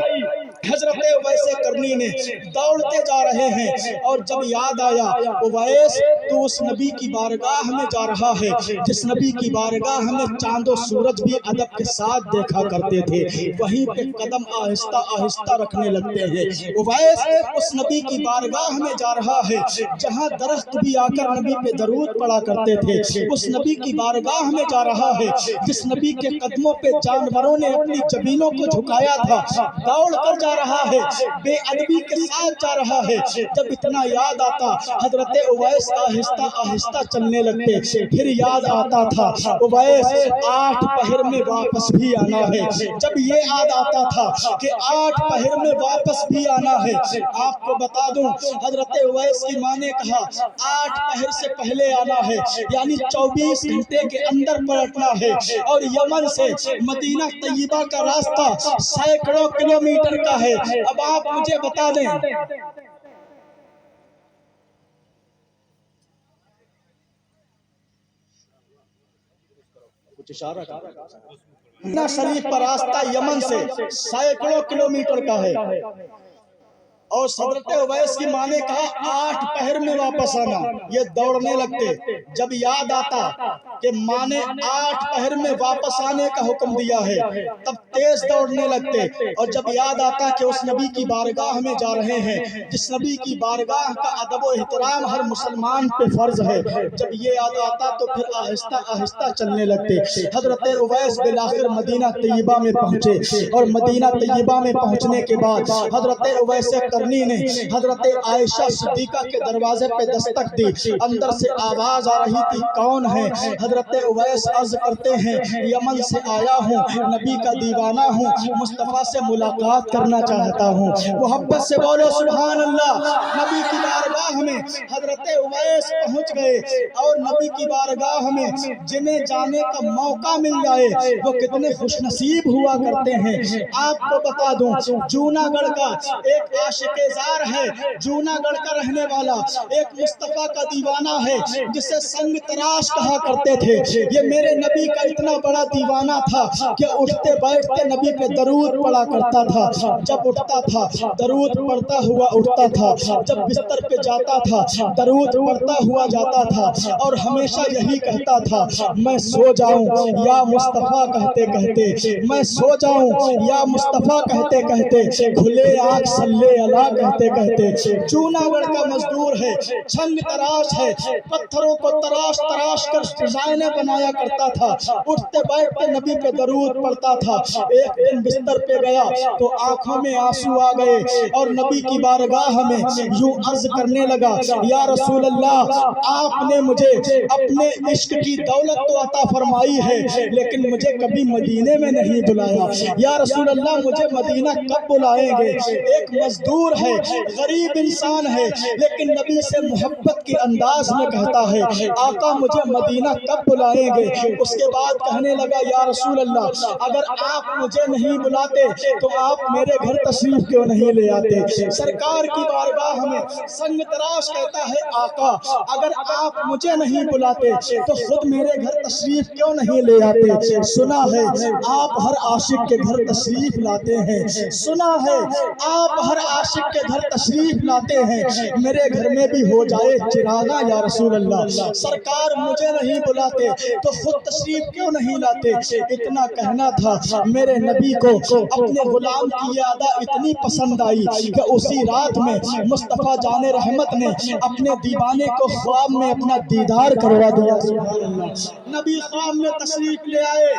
S1: حضرت اویس کرنی نے، دوڑتے جا رہے ہیں، اور جب یاد آیا اویس تو اس نبی کی بارگاہ میں جا رہا ہے جس نبی کی بارگاہ میں چاند و سورج بھی ادب کے ساتھ دیکھا کرتے تھے، وہیں پہ قدم آہستہ آہستہ رکھنے لگتے ہیں۔ اویس اس نبی کی بارگاہ میں جا رہا ہے جہاں درخت بھی آ کر نبی پہ درود پڑا کرتے تھے، اس نبی کی بارگاہ میں جا رہا ہے جس نبی کے قدموں پہ جانوروں نے اپنی جبینوں کو جھکایا تھا، دوڑ کر جا رہا ہے، بے ادبی کے ساتھ جا رہا ہے۔ جب اتنا یاد آتا حضرت اویس آہستہ آہستہ چلنے لگتے، پھر یاد آتا تھا اویس 8 پہر میں واپس بھی آنا ہے۔ جب یہ یاد آتا تھا کہ 8 پہر میں واپس بھی آنا ہے، آپ کو بتا دوں حضرت اویس کی ماں نے کہا 8 پہر سے پہلے آنا ہے، یعنی 24 گھنٹے کے اندر پلٹنا ہے، اور یمن سے مدینہ طیبہ کا راستہ سینکڑوں کلومیٹر کا ہے۔ اب آپ مجھے بتا دیں کچھ اشارہ مدینہ شریف کا راستہ یمن سے سینکڑوں کلومیٹر کا ہے، اور حضرت اویس کی ماں نے کہا 8 پہر میں واپس آنا. یہ دوڑنے لگتے. جب یاد آتا کہ ماں نے 8 پہر میں واپس آنے کا حکم دیا ہے تب تیز دوڑنے لگتے. اور جب یاد آتا کہ اس نبی کی بارگاہ میں جا رہے ہیں جس نبی کی بارگاہ کا ادب و احترام ہر مسلمان پہ فرض ہے، جب یہ یاد آتا تو پھر آہستہ آہستہ چلنے لگتے. حضرت اویس بالآخر مدینہ طیبہ میں پہنچے اور مدینہ طیبہ میں پہنچنے کے بعد حضرت اویس کرنی نے حضرت عائشہ صدیقہ کے دروازے پہ دستک دی. اندر سے آواز آ رہی تھی کون ہے؟ حضرت اویس عرض کرتے ہیں یمن سے آیا ہوں، نبی کا دیوانہ ہوں، مصطفیٰ سے ملاقات کرنا چاہتا ہوں. محبت سے بولو سبحان اللہ. نبی کی بارگاہ میں حضرت اویس پہنچ گئے اور نبی کی بارگاہ میں جنہیں جانے کا موقع مل جائے وہ کتنے خوش نصیب ہوا کرتے ہیں. آپ کو بتا دوں جوناگڑھ کا ایک عاشق زار ہے، جوناگڑھ کا رہنے والا ایک مصطفیٰ کا دیوانہ ہے جسے سنگ تراش کہا کرتے تھے. یہ میرے نبی کا اتنا بڑا دیوانہ تھا کہ اٹھتے بیٹھتے نبی پہ درود پڑا کرتا تھا. جب اٹھتا تھا درود پڑھتا ہوا اٹھتا تھا، جب بستر پہ جاتا تھا درود پڑھتا ہوا جاتا تھا اور ہمیشہ یہی کہتا تھا میں سو جاؤں یا مصطفیٰ کہتے کہتے، میں سو جاؤں یا مصطفیٰ کہتے کہتے، کھلے آنکھ صلی اللہ کہتے کہتے. جوناگڑھ کا مزدور ہے، چھنگ تراش ہے، پتھروں کو تراش تراش کر ڈیزائنیں بنایا کرتا تھا. اٹھتے بیٹھتے نبی پہ درود پڑھتا تھا. ایک دن بستر پہ گیا تو آنکھوں میں آنسو آ گئے اور نبی کی بارگاہ میں یوں عرض کرنے لگا یا رسول اللہ آپ نے مجھے اپنے عشق کی دولت تو عطا فرمائی ہے لیکن مجھے کبھی مدینے میں نہیں بلایا. یا رسول اللہ مجھے مدینہ کب بلائیں گے؟ ایک مزدور ہے، غریب انسان ہے لیکن نبی سے محبت کے انداز میں کہتا ہے آقا مجھے مدینہ کب بلائیں گے؟ اس کے بعد کہنے لگا یا رسول اللہ اگر آپ مجھے نہیں بلاتے تو آپ میرے گھر تشریف کیوں نہیں لے آتے؟ سرکار کی بارگاہ میں سنگ تراش کہتا ہے آقا اگر آپ مجھے نہیں بلاتے تو خود میرے گھر تشریف کیوں نہیں لے آتے؟ سنا ہے آپ ہر عاشق کے گھر تشریف لاتے ہیں، سنا ہے آپ ہر عاشق کے گھر تشریف لاتے ہیں، میرے گھر میں بھی ہو جائے چراغا یا رسول اللہ. سرکار مجھے نہیں بلاتے تو خود تشریف کیوں نہیں لاتے؟ اتنا کہنا تھا میرے نبی کو اپنے غلام کی یہ ادا اتنی پسند آئی کہ اسی رات میں مصطفیٰ جان رحمت نے اپنے دیوانے کو خواب میں اپنا دیدار کروا دیا. سبحان اللہ. نبی خواب میں تشریف لے آئے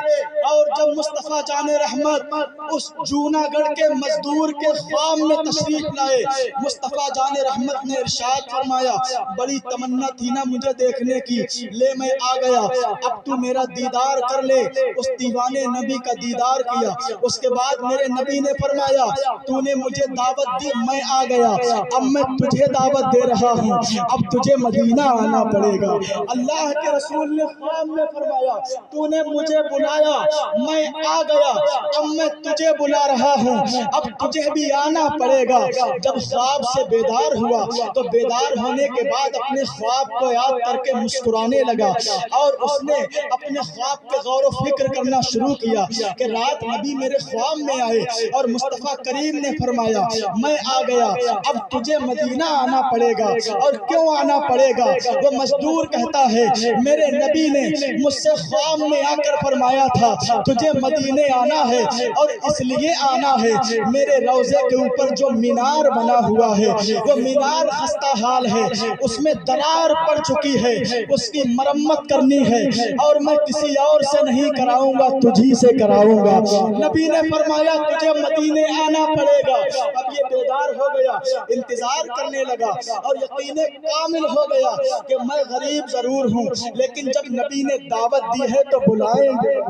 S1: اور جب مصطفیٰ جان رحمت اس جوناگڑھ کے مزدور کے خواب میں تشریف لائے مصطفیٰ جان رحمت نے ارشاد فرمایا بڑی تمنا تھی نا مجھے دیکھنے کی، لے میں آ گیا، اب تو میرا دیدار کر لے. اس دیوانے نبی کا دیدار کیا. اس کے بعد میرے نبی نے فرمایا تو نے مجھے دعوت دی، میں آ گیا، اب میں تجھے دعوت دے رہا ہوں، اب تجھے مدینہ آنا پڑے گا. اللہ کے رسول نے خواب میں فرمایا تو نے مجھے بلایا، میں آ گیا، اب میں تجھے بلا رہا ہوں، اب تجھے بھی آنا پڑے گا. جب خواب سے بیدار ہوا تو بیدار ہونے کے بعد اپنے خواب کو یاد کر کے مسکرانے لگا اور اس نے اپنے خواب پہ غور و فکر کرنا شروع کیا کہ رات نبی میرے خواب میں آئے اور مصطفیٰ کریم نے فرمایا میں آ گیا، اب تجھے مدینہ آنا پڑے گا. اور کیوں آنا پڑے گا؟ وہ مزدور کہتا ہے میرے نبی نے مجھ سے خواب میں آ کر فرمایا تھا تجھے مدینے آنا ہے اور اس لیے آنا ہے میرے روضے کے اوپر جو مینار بنا ہوا ہے وہ مینار خستہ حال ہے، اس میں درار پڑ چکی ہے، اس کی مرمت کرنی ہے اور میں کسی اور سے نہیں کراؤں گا تجھی سے کراؤں گا. نبی نے فرمایا تجھے مدینے آنا پڑے گا. اب یہ بیدار ہو گیا، انتظار کرنے لگا اور یقین کامل ہو گیا کہ میں غریب ضرور ہوں لیکن جب نبی نے دعوت دی ہے تو بلائیں گے.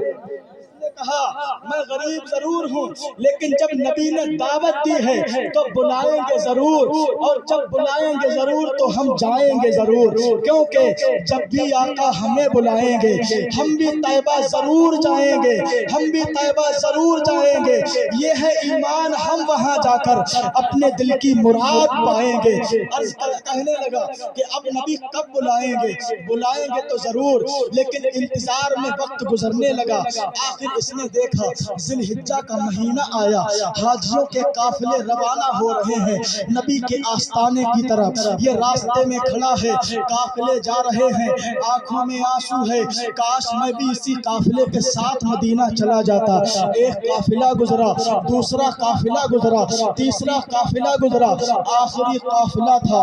S1: کہا میں غریب ضرور ہوں لیکن جب نبی نے دعوت دی ہے تو بلائیں گے ضرور، اور جب بلائیں گے ضرور تو ہم جائیں گے ضرور، کیونکہ جب بھی آقا ہمیں بلائیں گے ہم بھی طیبہ ضرور جائیں گے، ہم بھی طیبہ ضرور جائیں گے. یہ ہے ایمان، ہم وہاں جا کر اپنے دل کی مراد پائیں گے. عرض کہنے لگا کہ اب نبی کب بلائیں گے؟ بلائیں گے تو ضرور، لیکن انتظار میں وقت گزرنے لگا. آخر اس نے دیکھا ذی الحجہ کا مہینہ آیا، حاجیوں کے قافلے روانہ ہو رہے ہیں نبی کے آستانے کی طرف۔ یہ راستے میں کھڑا ہے، قافلے جا رہے ہیں، آنکھوں میں آنسو ہے، کاش میں بھی اسی قافلے کے ساتھ مدینہ چلا جاتا۔ ایک قافلہ گزرا، دوسرا قافلہ گزرا، تیسرا قافلہ گزرا، آخری قافلہ تھا۔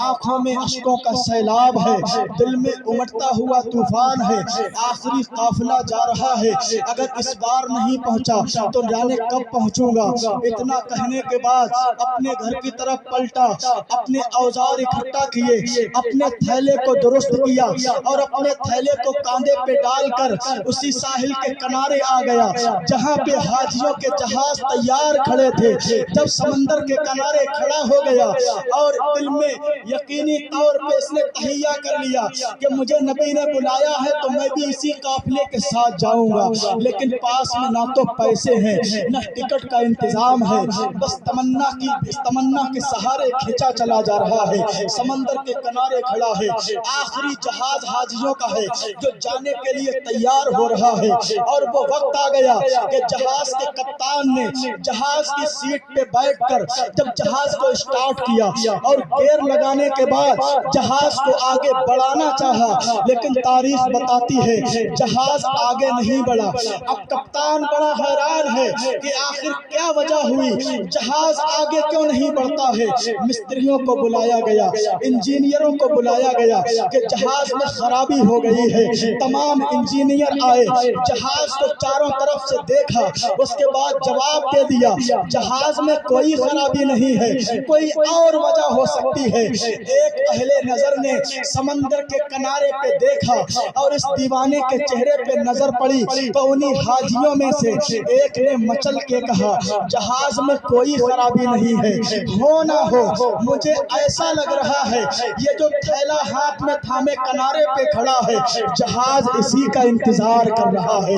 S1: آنکھوں میں اشکوں کا سیلاب ہے، دل میں امٹتا ہوا طوفان ہے۔ آخری قافلہ جا رہا ہے، اگر اس بار نہیں پہنچا تو جانے کب پہنچوں گا۔ اتنا کہنے کے بعد اپنے گھر کی طرف پلٹا، اپنے اوزار اکٹھا کیے، اپنے تھیلے کو درست کیا اور اپنے تھیلے کو کاندھے پہ ڈال کر اسی ساحل کے کنارے آ گیا جہاں پہ حاجیوں کے جہاز تیار کھڑے تھے۔ جب سمندر کے کنارے کھڑا ہو گیا اور دل میں یقینی طور پہ اس نے تہیہ کر لیا کہ مجھے نبی نے بلایا ہے تو میں بھی اسی قافلے کے ساتھ جاؤں گا، لیکن پاس میں نہ تو پیسے ہیں نہ ٹکٹ کا انتظام ہے، بس تمنا کے سہارے کھینچا چلا جا رہا ہے۔ سمندر کے کنارے کھڑا ہے، آخری جہاز حاجیوں کا ہے جو جانے کے لیے تیار ہو رہا ہے، اور وہ وقت آ گیا کہ جہاز کے کپتان نے جہاز کی سیٹ پہ بیٹھ کر جب جہاز کو اسٹارٹ کیا اور گیئر لگانے کے بعد جہاز کو آگے بڑھانا چاہا، لیکن تاریخ بتاتی ہے جہاز آگے نہیں بڑھا۔ اب کپتان بڑا حیران ہے کہ آخر کیا وجہ ہوئی، جہاز آگے کیوں نہیں بڑھتا ہے۔ مستریوں کو بلایا گیا، انجینئروں کو بلایا گیا کہ جہاز میں خرابی ہو گئی ہے۔ تمام انجینئر آئے، جہاز کو چاروں طرف سے دیکھا، اس کے بعد جواب دے دیا جہاز میں کوئی خرابی نہیں ہے، کوئی اور وجہ ہو سکتی ہے۔ ایک اہل نظر نے سمندر کے کنارے پہ دیکھا اور اس دیوانے کے چہرے پہ نظر پڑی تو انہی حاجیوں میں سے ایک نے مچل کے کہا جہاز میں کوئی خرابی نہیں ہے، ہو نہ ہو مجھے ایسا لگ رہا ہے یہ جو تھیلا ہاتھ میں تھامے کنارے پہ کھڑا ہے جہاز اسی کا انتظار کر رہا ہے۔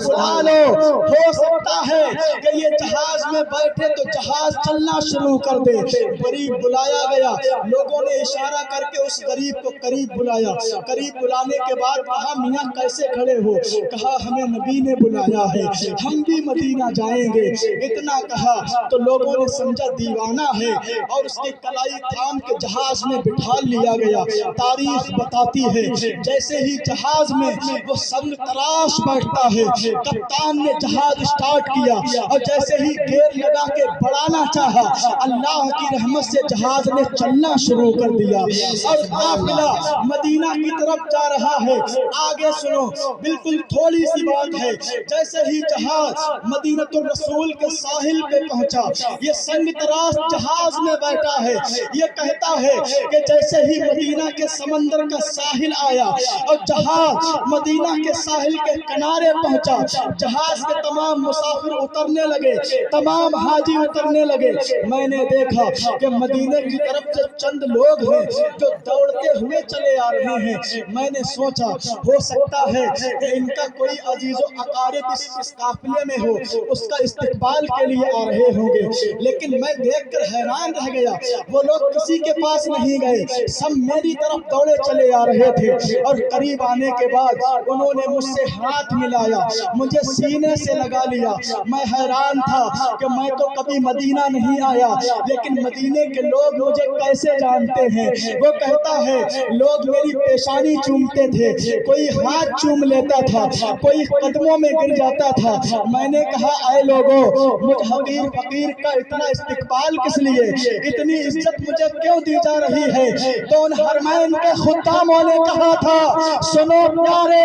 S1: بلا لو، ہو سکتا ہے کہ یہ جہاز میں بیٹھے تو جہاز چلنا شروع کر دے۔ غریب بلایا گیا، لوگوں نے اشارہ کر کے اس غریب کو قریب بلایا۔ قریب بلانے کے بعد کہا میاں کیسے کھڑے ہو؟ کہا ہمیں نبی نے بلایا ہے، ہم بھی مدینہ جائیں گے۔ اتنا کہا تو لوگوں نے سمجھا دیوانہ ہے اور اس کی کلائی تھام کے جہاز میں بٹھا لیا گیا۔ تاریخ بتاتی ہے جیسے ہی جہاز میں وہ سنگ تراش بیٹھتا ہے، کپتان نے جہاز اسٹارٹ کیا اور جیسے ہی گیئر لگا کے بڑھانا چاہا، اللہ کی رحمت سے جہاز نے چلنا شروع کر دیا اور قافلہ مدینہ کی طرف جا رہا ہے۔ آگے سنو، بالکل تھوڑی سی بات ہے، جیسے ہی جہاز مدینہ الرسول کے ساحل پہ پہنچا، یہ سنگ تراش جہاز میں بیٹھا ہے، یہ کہتا ہے کہ جیسے ہی مدینہ کے سمندر کا ساحل آیا اور جہاز مدینہ کے ساحل کے کنارے پہنچا، جہاز کے تمام مسافر اترنے لگے، تمام حاجی اترنے لگے۔ میں نے دیکھا کہ مدینہ کی طرف سے چند لوگ ہیں جو دوڑتے ہوئے چلے آ رہے ہیں۔ میں نے سوچا ہو سکتا ہے کہ ان کا کوئی عزیز و اقارب اس قافلے میں ہو، اس کا استقبال کے لیے آ رہے ہوں گے، لیکن میں دیکھ کر حیران رہ گیا، وہ لوگ کسی کے پاس نہیں گئے، سب میری طرف دوڑے چلے آ رہے تھے۔ اور قریب آنے کے بعد انہوں نے مجھ سے ہاتھ ملایا، مجھے سینے سے لگا لیا۔ میں حیران تھا کہ میں تو کبھی مدینہ نہیں آیا، لیکن مدینے کے لوگ مجھے کیسے جانتے ہیں؟ وہ کہتا ہے لوگ میری پیشانی چومتے تھے، کوئی ہاتھ چوم لیتا تھا، کوئی قدموں میں گر جاتا تھا۔ میں نے کہا اے لوگوں، مجھ حقیر فقیر کا اتنا استقبال کس لیے، اتنی عزت مجھے کیوں دی جا رہی ہے؟ تو ان حرمین کے خداموں نے کہا تھا سنو پیارے،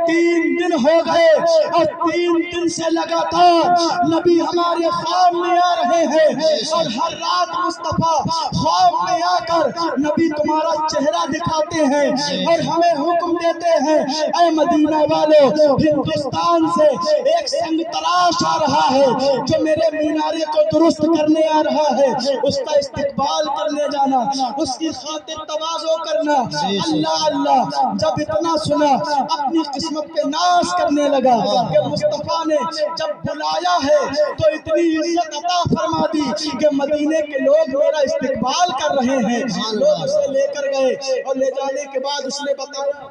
S1: 3 دن ہو گئے اور 3 دن سے لگاتار نبی ہمارے خواب میں آ رہے ہیں اور ہر رات مصطفیٰ خواب میں آ کر نبی تمہارا چہرہ دکھاتے ہیں اور ہمیں حکم دیتے ہیں اے مدینہ والو، ہندوستان سے ایک سنگ تراش آ رہا ہے جو میرے مینارے کو درست کرنے آ رہا ہے، اس کا استقبال کرنے جانا، اس کی خاطر تواضع کرنا۔ اللہ اللہ، جب اتنا سنا اپنی قسمت پہ ناز کرنے لگا کہ مصطفیٰ نے جب بلایا ہے تو اتنی عزت عطا فرما دی کہ مدینے کے لوگ میرا استقبال کر رہے ہیں۔ لوگ اسے لے کر گئے اور لے جانے کے بعد اس نے بتایا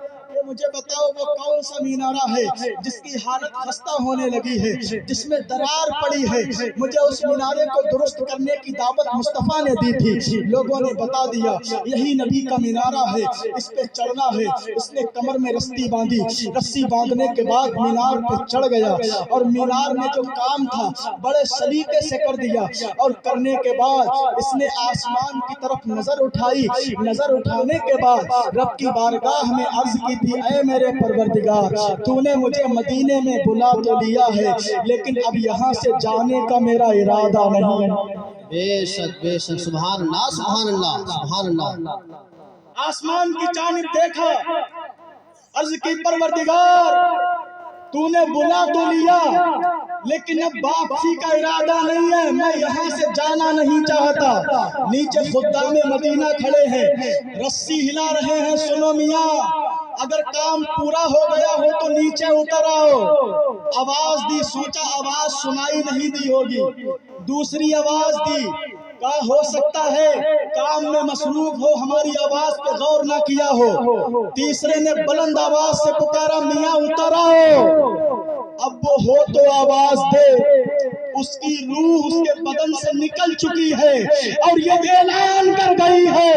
S1: مجھے بتاؤ وہ کون سا مینارہ ہے جس کی حالت خستہ ہونے لگی ہے، جس میں درار پڑی ہے؟ مجھے اس مینارے کو درست کرنے کی دعوت مصطفیٰ نے دی تھی، لوگوں نے بتا دیا یہی نبی کا مینارہ ہے، اس پہ چڑھنا ہے۔ اس نے کمر میں رسی باندھی، رسی باندھنے کے بعد مینار پہ چڑھ گیا، اور مینار میں جو کام تھا بڑے سلیقے سے کر دیا، اور کرنے کے بعد اس نے آسمان کی طرف نظر اٹھائی۔ نظر اٹھانے کے بعد رب کی بارگاہ میں عرض کی تھی، اے میرے پروردگار، تو نے مجھے مدینے میں بلا تو لیا ہے، لیکن اب یہاں سے جانے کا میرا ارادہ نہیں ہے۔
S2: بے شک سبحان اللہ سبحان اللہ سبحان اللہ۔
S1: آسمان کی جانب دیکھا، عرض کی پروردگار تو نے بلا تو لیا، لیکن اب واپسی کا ارادہ نہیں ہے، میں یہاں سے جانا نہیں چاہتا۔ نیچے خدام مدینہ کھڑے ہیں، رسی ہلا رہے ہیں، سنو میاں اگر کام پورا ہو گیا ہو تو نیچے اتر آؤ۔ آواز دی، سوچا آواز سنائی نہیں دی ہوگی، دوسری آواز دی، کہا ہو سکتا ہے کام میں مصروف ہو، ہماری آواز پہ غور نہ کیا ہو۔ تیسرے نے بلند آواز سے پکارا، میاں اتر آؤ۔ اب وہ ہو تو آواز دے، اس کی روح اس کے بدن سے نکل چکی ہے، اور یہ اعلان کر گئی ہے،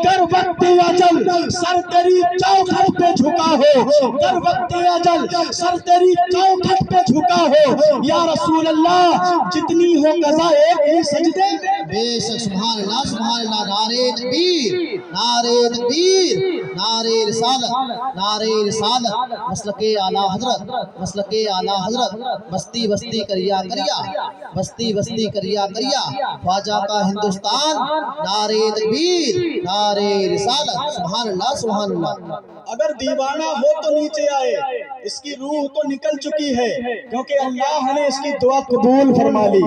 S1: در وقت اجل سر تیری چوکھٹ پہ جھکا ہو، در وقت اجل سر تیری چوکھٹ پہ جھکا ہو۔ یا رسول اللہ جتنی ہو قضا ایک ہی سجدے۔
S2: بے شک سبحان اللہ سبحان اللہ۔ نعرہ تکبیر نعرہ تکبیر نعرہ رسالت نعرہ رسالت، مسلک اعلیٰ حضرت مسلک اعلیٰ حضرت، بستی بستی کریا کریا بستی بستی کریا کریا، خواجہ کا ہندوستان، نعرہ تکبیر نعرہ رسالت، سبحان اللہ سبحان اللہ۔
S1: اگر دیوانہ ہو تو نیچے آئے، اس کی روح تو نکل چکی ہے، کیونکہ اللہ نے اس کی دعا قبول فرما لی۔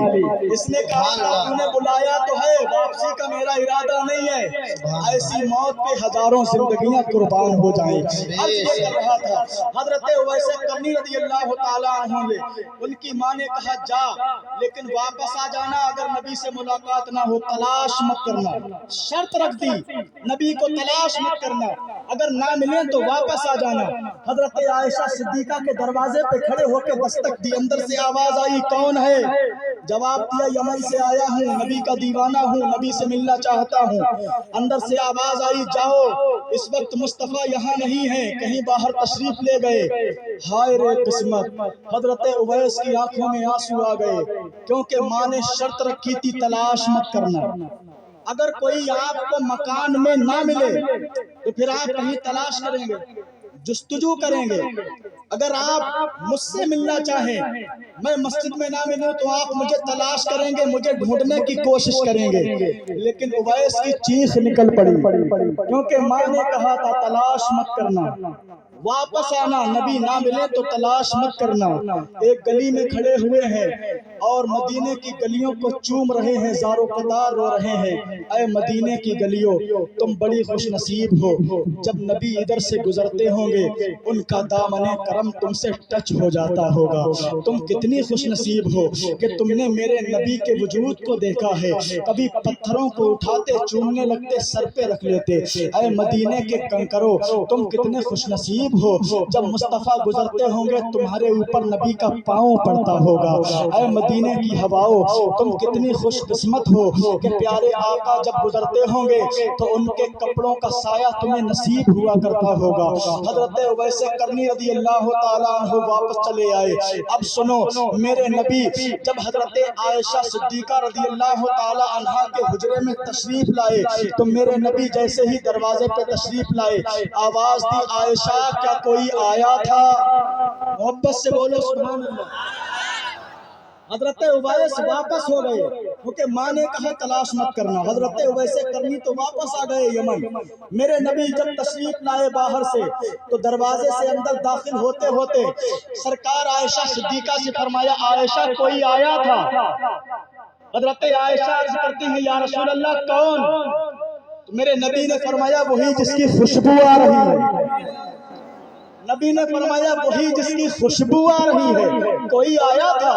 S1: اس نے کہا آپ نے بلایا تو ہے، واپسی کا میرا ارادہ نہیں ہے، ایسی موت پہ ہزاروں زندگیاں قربان ہو جائیں۔ عرض یہ کر رہا تھا، حضرت اویس قرنی رضی اللہ تعالیٰ عنہ نے، ان کی ماں نے کہا جا لیکن واپس آ جانا، اگر نبی سے ملاقات نہ ہو تلاش مت کرنا۔ شرط رکھ دی، نبی کو تلاش مت کرنا، اگر نہ ملیں تو واپس آ جانا۔ حضرت عائشہ صدیقہ کے دروازے پہ کھڑے ہو کے دستک دی، اندر سے آواز آئی کون ہے؟ جواب دیا یمن سے آیا ہوں، نبی کا دیوانہ ہوں، نبی سے ملنا چاہتا ہوں۔ اندر سے آواز آئی جاؤ، اس وقت مصطفیٰ یہاں نہیں ہے، کہیں باہر تشریف لے گئے۔ ہائے رے قسمت، حضرت اویس کی آنکھوں میں آنسو آ گئے، کیونکہ ماں نے شرط رکھی تھی تلاش مت کرنا۔ اگر کوئی آپ کو مکان میں نہ ملے تو پھر آپ کہیں تلاش کریں گے، جستجو کریں گے۔ اگر آپ مجھ سے ملنا چاہیں، میں مسجد میں نہ ملوں تو آپ مجھے تلاش کریں گے، مجھے ڈھونڈنے کی کوشش کریں گے۔ لیکن اویس کی چیخ نکل پڑی، کیونکہ ماں نے کہا تھا تلاش مت کرنا، واپس آنا، نبی نہ ملے تو تلاش مت کرنا۔ ایک گلی میں کھڑے ہوئے ہیں اور مدینے کی گلیوں کو چوم رہے ہیں، زارو قطار رو رہے ہیں، اے مدینے کی گلیوں تم بڑی خوش نصیب ہو، جب نبی ادھر سے گزرتے ہوں گے ان کا دامن کرم تم سے ٹچ ہو جاتا ہوگا۔ تم کتنی خوش نصیب ہو کہ تم نے میرے نبی کے وجود کو دیکھا ہے، کبھی پتھروں کو اٹھاتے چومنے لگتے سر پہ رکھ لیتے۔ اے مدینے کے کنکرو تم کتنے خوش نصیب ہو، جب مصطفیٰ گزرتے ہوں گے تمہارے اوپر نبی کا پاؤں پڑتا ہوگا۔ اے مدینے کی ہواؤں تم کتنی خوش قسمت ہو کہ پیارے آقا جب گزرتے ہوں گے تو ان کے کپڑوں کا سایہ تمہیں نصیب ہوا کرتا ہوگا۔ حضرت اویس قرنی رضی اللہ تعالیٰ عنہ واپس چلے آئے۔ اب سنو، میرے نبی جب حضرت عائشہ صدیقہ رضی اللہ تعالیٰ عنہ کے حجرے میں تشریف لائے تو میرے نبی جیسے ہی دروازے پہ تشریف لائے آواز دی عائشہ کیا کوئی آیا تھا؟ محبت سے بولو سبحان اللہ۔ حضرت اویس واپس ہو گئے کیونکہ ماں نے کہا تلاش مت کرنا۔ حضرت اویس قرنی تو واپس آ گئے یمن۔ میرے نبی جب تشریف لائے باہر سے تو دروازے سے اندر داخل ہوتے ہوتے سرکار عائشہ صدیقہ سے فرمایا عائشہ کوئی آیا تھا؟ حضرت عائشہ عرض کرتی ہیں یا رسول اللہ کون؟ تو میرے نبی نے فرمایا وہی جس کی خوشبو آ رہی ہے۔ نبی نے فرمایا وہی جس کی خوشبو آ رہی ہے، کوئی آیا تھا؟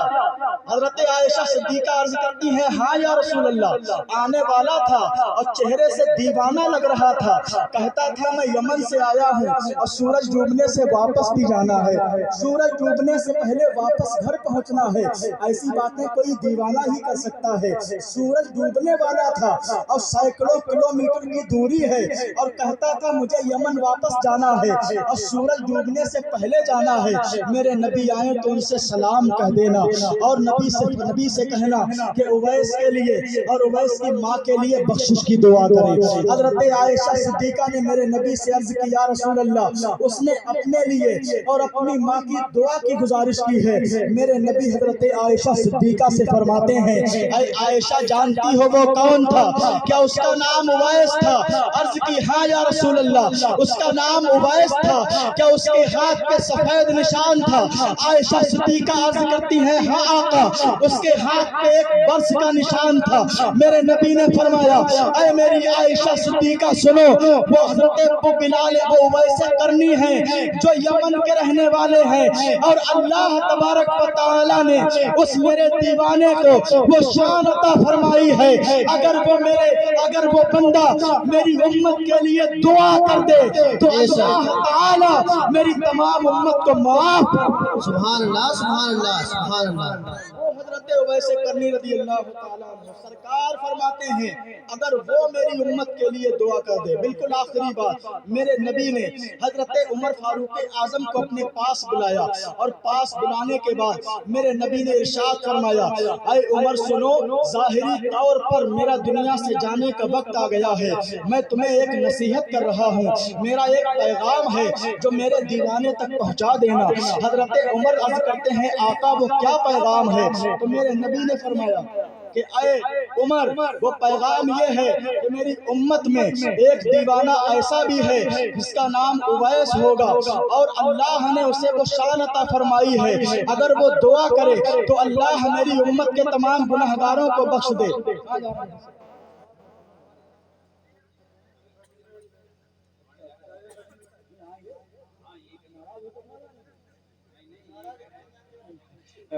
S1: حضرت عائشہ صدیقہ عرض کرتی ہیں ہاں یا رسول اللہ، آنے والا تھا اور چہرے سے دیوانہ لگ رہا تھا، کہتا تھا میں یمن سے آیا ہوں اور سورج ڈوبنے سے واپس بھی جانا ہے، سورج ڈوبنے سے پہلے واپس گھر پہنچنا ہے۔ ایسی باتیں کوئی دیوانہ ہی کر سکتا ہے۔ سورج ڈوبنے والا تھا اور سینکڑوں کلومیٹر کی دوری ہے اور کہتا تھا مجھے یمن واپس جانا ہے اور سورج ڈوبنے سے پہلے جانا ہے۔ میرے نبی آئے تو ان سے سلام کہہ دینا اور نبی سے کہنا کہ اویس کے لیے اور اویس کی ماں کے لیے بخشش کی دعا کریں۔ حضرت عائشہ صدیقہ نے میرے نبی سے عرض کی یا رسول اللہ، اس نے اپنے لیے اور اپنی ماں کی دعا کی گزارش کی ہے۔ میرے نبی حضرت عائشہ صدیقہ سے فرماتے ہیں اے عائشہ جانتی ہو وہ کون تھا؟ کیا اس کا نام اویس تھا؟ عرض کی ہاں یا رسول اللہ، اس کا نام اویس تھا۔ کیا اس کے ہاتھ پہ سفید نشان تھا؟ عائشہ صدیقہ عرض کرتی ہے ہاں آقا، اس کے ہاتھ پہ ایک برس کا نشان تھا۔ میرے نبی نے فرمایا اے میری عائشہ صدیقہ سنو، وہ حضرت ابو بلال ابو اویس کرنی ہیں جو یمن کے رہنے والے ہیں، اور اللہ تبارک و تعالی نے اس میرے دیوانے کو وہ شان عطا فرمائی ہے۔ اگر وہ بندہ میری امت کے لیے دعا کر دے تو اللہ تعالی میری تمام امت کو معاف۔
S2: سبحان اللہ سبحان اللہ سبحان اللہ۔
S1: وہ حضرت اویس کرنی رضی اللہ تعالیٰ عنہ سرکار فرماتے ہیں اگر وہ میری امت کے لیے دعا کر دے۔ بالکل آخری بات، میرے نبی نے حضرت عمر فاروق اعظم کو اپنے پاس بلایا اور پاس بلانے کے بعد میرے نبی نے ارشاد فرمایا اے عمر سنو، ظاہری طور پر میرا دنیا سے جانے کا وقت آ گیا ہے، میں تمہیں ایک نصیحت کر رہا ہوں، میرا ایک پیغام ہے جو میرے دیوانے تک پہنچا دینا۔ حضرت عمر عرض کرتے ہیں آقا وہ کیا پیغام ہے؟ تو میرے نبی نے فرمایا کہ اے عمر وہ پیغام یہ ہے کہ میری امت میں ایک دیوانہ ایسا بھی ہے جس کا نام اویس ہوگا اور اللہ نے اسے وہ شان عطا فرمائی ہے، اگر وہ دعا کرے تو اللہ میری امت کے تمام گناہگاروں کو بخش دے۔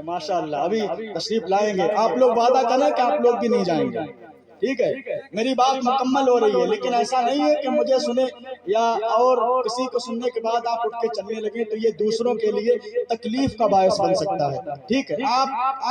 S1: ماشاء اللہ ابھی تشریف لائیں گے، آپ لوگ وعدہ کریں کہ آپ لوگ بھی نہیں جائیں گے، ٹھیک ہے؟ میری بات مکمل ہو رہی ہے لیکن ایسا نہیں ہے کہ مجھے سنے یا اور کسی کو سننے کے بعد آپ اٹھ کے چلنے لگیں تو یہ دوسروں کے لیے تکلیف کا باعث بن سکتا ہے، ٹھیک ہے؟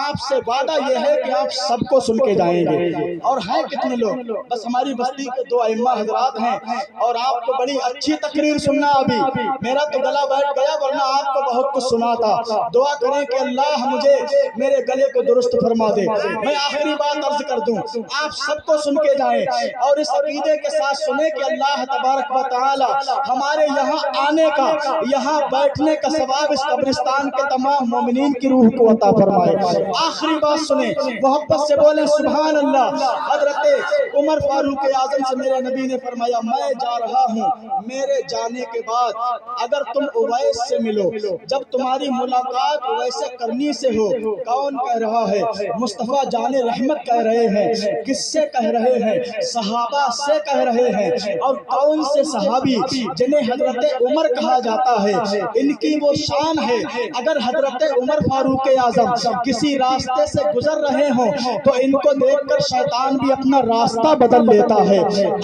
S1: آپ سے وعدہ یہ ہے کہ آپ سب کو سن کے جائیں گے، اور ہیں کتنے لوگ؟ بس ہماری بستی کے 2 ائمہ حضرات ہیں اور آپ کو بڑی اچھی تقریر سننا، ابھی میرا تو گلا بیٹھ گیا ورنہ آپ کو بہت کچھ سنا تھا۔ دعا کریں کہ اللہ مجھے میرے گلے کو درست فرما دے۔ میں آخری بات عرض کر دوں، آپ سب کو سن کے جائیں اور اس عقیدے کے ساتھ سنیں کہ اللہ تبارک و تعالی ہمارے یہاں آنے کا، یہاں بیٹھنے کا ثواب اس قبرستان کے تمام مومنین کی روح کو عطا فرمائے۔ آخری بات سنیں، محبت سے بولیں سبحان اللہ۔ حضرت عمر فاروق اعظم سے میرے نبی نے فرمایا میں جا رہا ہوں، میرے جانے کے بعد اگر تم اویس سے ملو، جب تمہاری ملاقات اویس کرنی سے ہو، کون کہہ رہا ہے؟ مصطفیٰ جان رحمت کہہ رہے ہیں۔ کس سے کہہ رہے ہیں؟ صحابہ سے کہہ رہے ہیں، اور کون سے صحابی جنہیں حضرت عمر کہا جاتا ہے، ان کی وہ شان ہے اگر حضرت عمر فاروق اعظم کسی راستے سے گزر رہے ہوں تو ان کو دیکھ کر شیطان بھی اپنا راستہ بدل لیتا ہے۔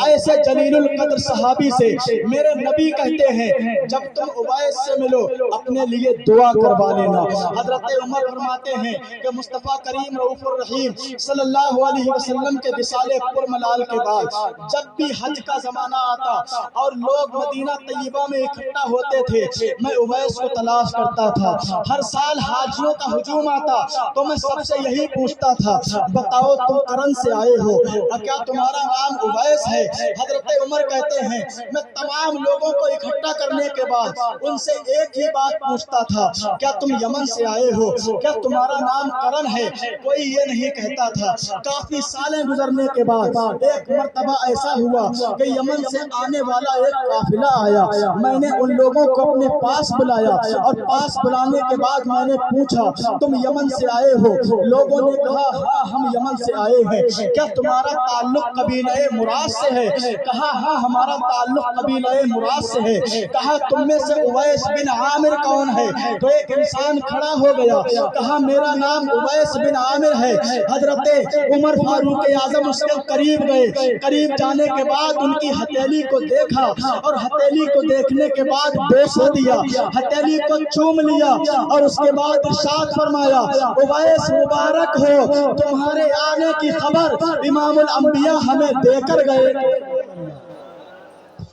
S1: ایسے جلیل القدر صحابی سے میرے نبی کہتے ہیں جب تم اویس سے ملو اپنے لیے دعا کروا لینا۔ حضرت عمر فرماتے ہیں کہ مصطفیٰ کریم رؤوف الرحیم صلی اللہ علیہ وسلم کے وصال پرملال کے بعد جب بھی حج کا زمانہ آتا اور لوگ مدینہ طیبہ میں اکٹھا ہوتے تھے، میں اویس کو تلاش کرتا تھا۔ ہر سال حاجیوں کا ہجوم آتا تو میں سب سے یہی پوچھتا تھا بتاؤ تم قرن سے آئے ہو، کیا تمہارا نام اویس ہے؟ حضرت عمر کہتے ہیں میں تمام لوگوں کو اکٹھا کرنے کے بعد ان سے ایک ہی بات پوچھتا تھا کیا تم یمن سے آئے ہو، کیا تمہارا نام قرن ہے؟ کوئی یہ نہیں کہتا تھا۔ کافی سالیں گزرنے کرنے کے بعد ایک مرتبہ ایسا ہوا کہ یمن سے آنے والا ایک قافلہ آیا. میں نے ان لوگوں کو اپنے پاس بلایا اور پاس بلانے کے بعد میں نے پوچھا تم یمن سے آئے ہو؟ لوگوں نے کہا ہاں ہم یمن سے آئے ہیں. کیا تمہارا تعلق قبیلہ مراد سے ہے؟ کہا ہاں ہمارا تعلق قبیلہ مراد سے ہے. کہا تم میں سے اویس بن عامر کون ہے؟ تو ایک انسان کھڑا ہو گیا, کہا میرا نام اویس بن عامر ہے. حضرت عمر فاروق اعظم اس کے قریب گئے. قریب جانے کے بعد ان کی ہتھیلی کو دیکھا اور ہتھیلی کو دیکھنے کے بعد بوسہ دیا, ہتھیلی کو چوم لیا اور اس کے بعد ارشاد فرمایا اویس مبارک ہو, تمہارے آنے کی خبر امام الانبیاء ہمیں دے کر گئے.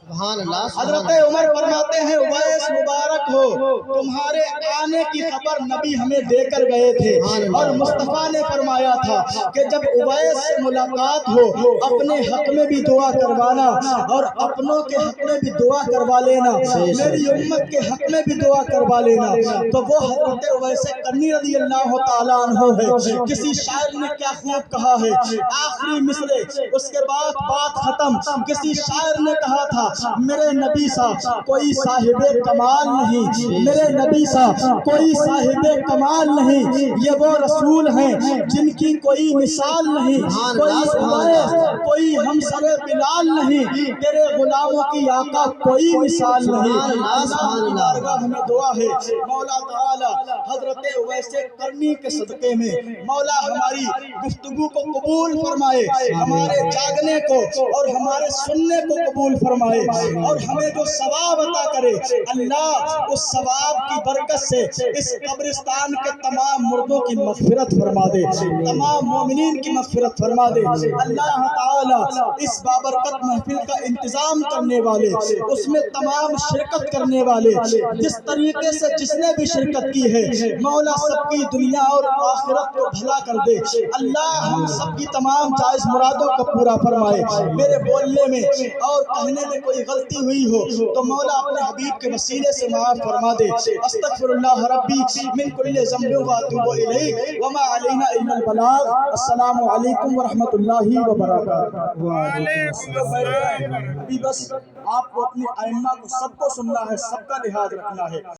S2: سبحان اللہ.
S1: حضرت عمر فرماتے ہیں اویس مبارک ہو, تمہارے آنے کی خبر نبی ہمیں دے کر گئے تھے. اور مصطفیٰ نے فرمایا تھا کہ جب اویس سے ملاقات ہو اپنے حق میں بھی دعا کروانا اور اپنوں کے حق میں بھی دعا کروا لینا, میری امت کے حق میں بھی دعا کروا لینا. تو وہ حضرت اویس قرنی رضی اللہ تعالیٰ عنہ ہے. کسی شاعر نے کیا خوب کہا ہے, آخری مصرے اس کے بعد بات ختم. کسی شاعر نے کہا تھا میرے نبی سا کوئی صاحب کمال نہیں, میرے نبی سا کوئی صاحب کمال نہیں. یہ وہ رسول ہیں جن کی کوئی مثال نہیں, کوئی اویس کوئی ہمسر بلال نہیں, تیرے غلاموں کی آقا کوئی مثال نہیں. اللہ کی بارگاہ ہمیں دعا ہے مولا تعالی حضرت اویس قرنی کے صدقے میں مولا ہماری گفتگو کو قبول فرمائے, ہمارے جاگنے کو اور ہمارے سننے کو قبول فرمائے اور ہمیں جو ثواب عطا کرے. اللہ اس ثواب کی برکت سے اس قبرستان کے تمام مردوں کی مغفرت فرما دے, تمام مومنین کی مغفرت فرما دے. اللہ تعالی اس بابرکت محفل کا انتظام کرنے والے, اس میں تمام شرکت کرنے والے, جس طریقے سے جس نے بھی شرکت کی ہے مولا سب کی دنیا اور آخرت کو بھلا کر دے. اللہ ہم سب کی تمام جائز مرادوں کو پورا فرمائے. میرے بولنے میں اور کہنے میں کوئی غلطی ہوئی ہو تو مولا اپنے حبیب کے وسیلے سے معاف فرما دے. استغفر اللہ ربی من کل ذنب واتوب الیہ وما علینا الا البلاغ. السلام علیکم ورحمۃ اللہ وبرکاتہ. ابھی بس آپ کو اپنے ائمہ کو سب کو سننا ہے, سب کا لحاظ رکھنا ہے.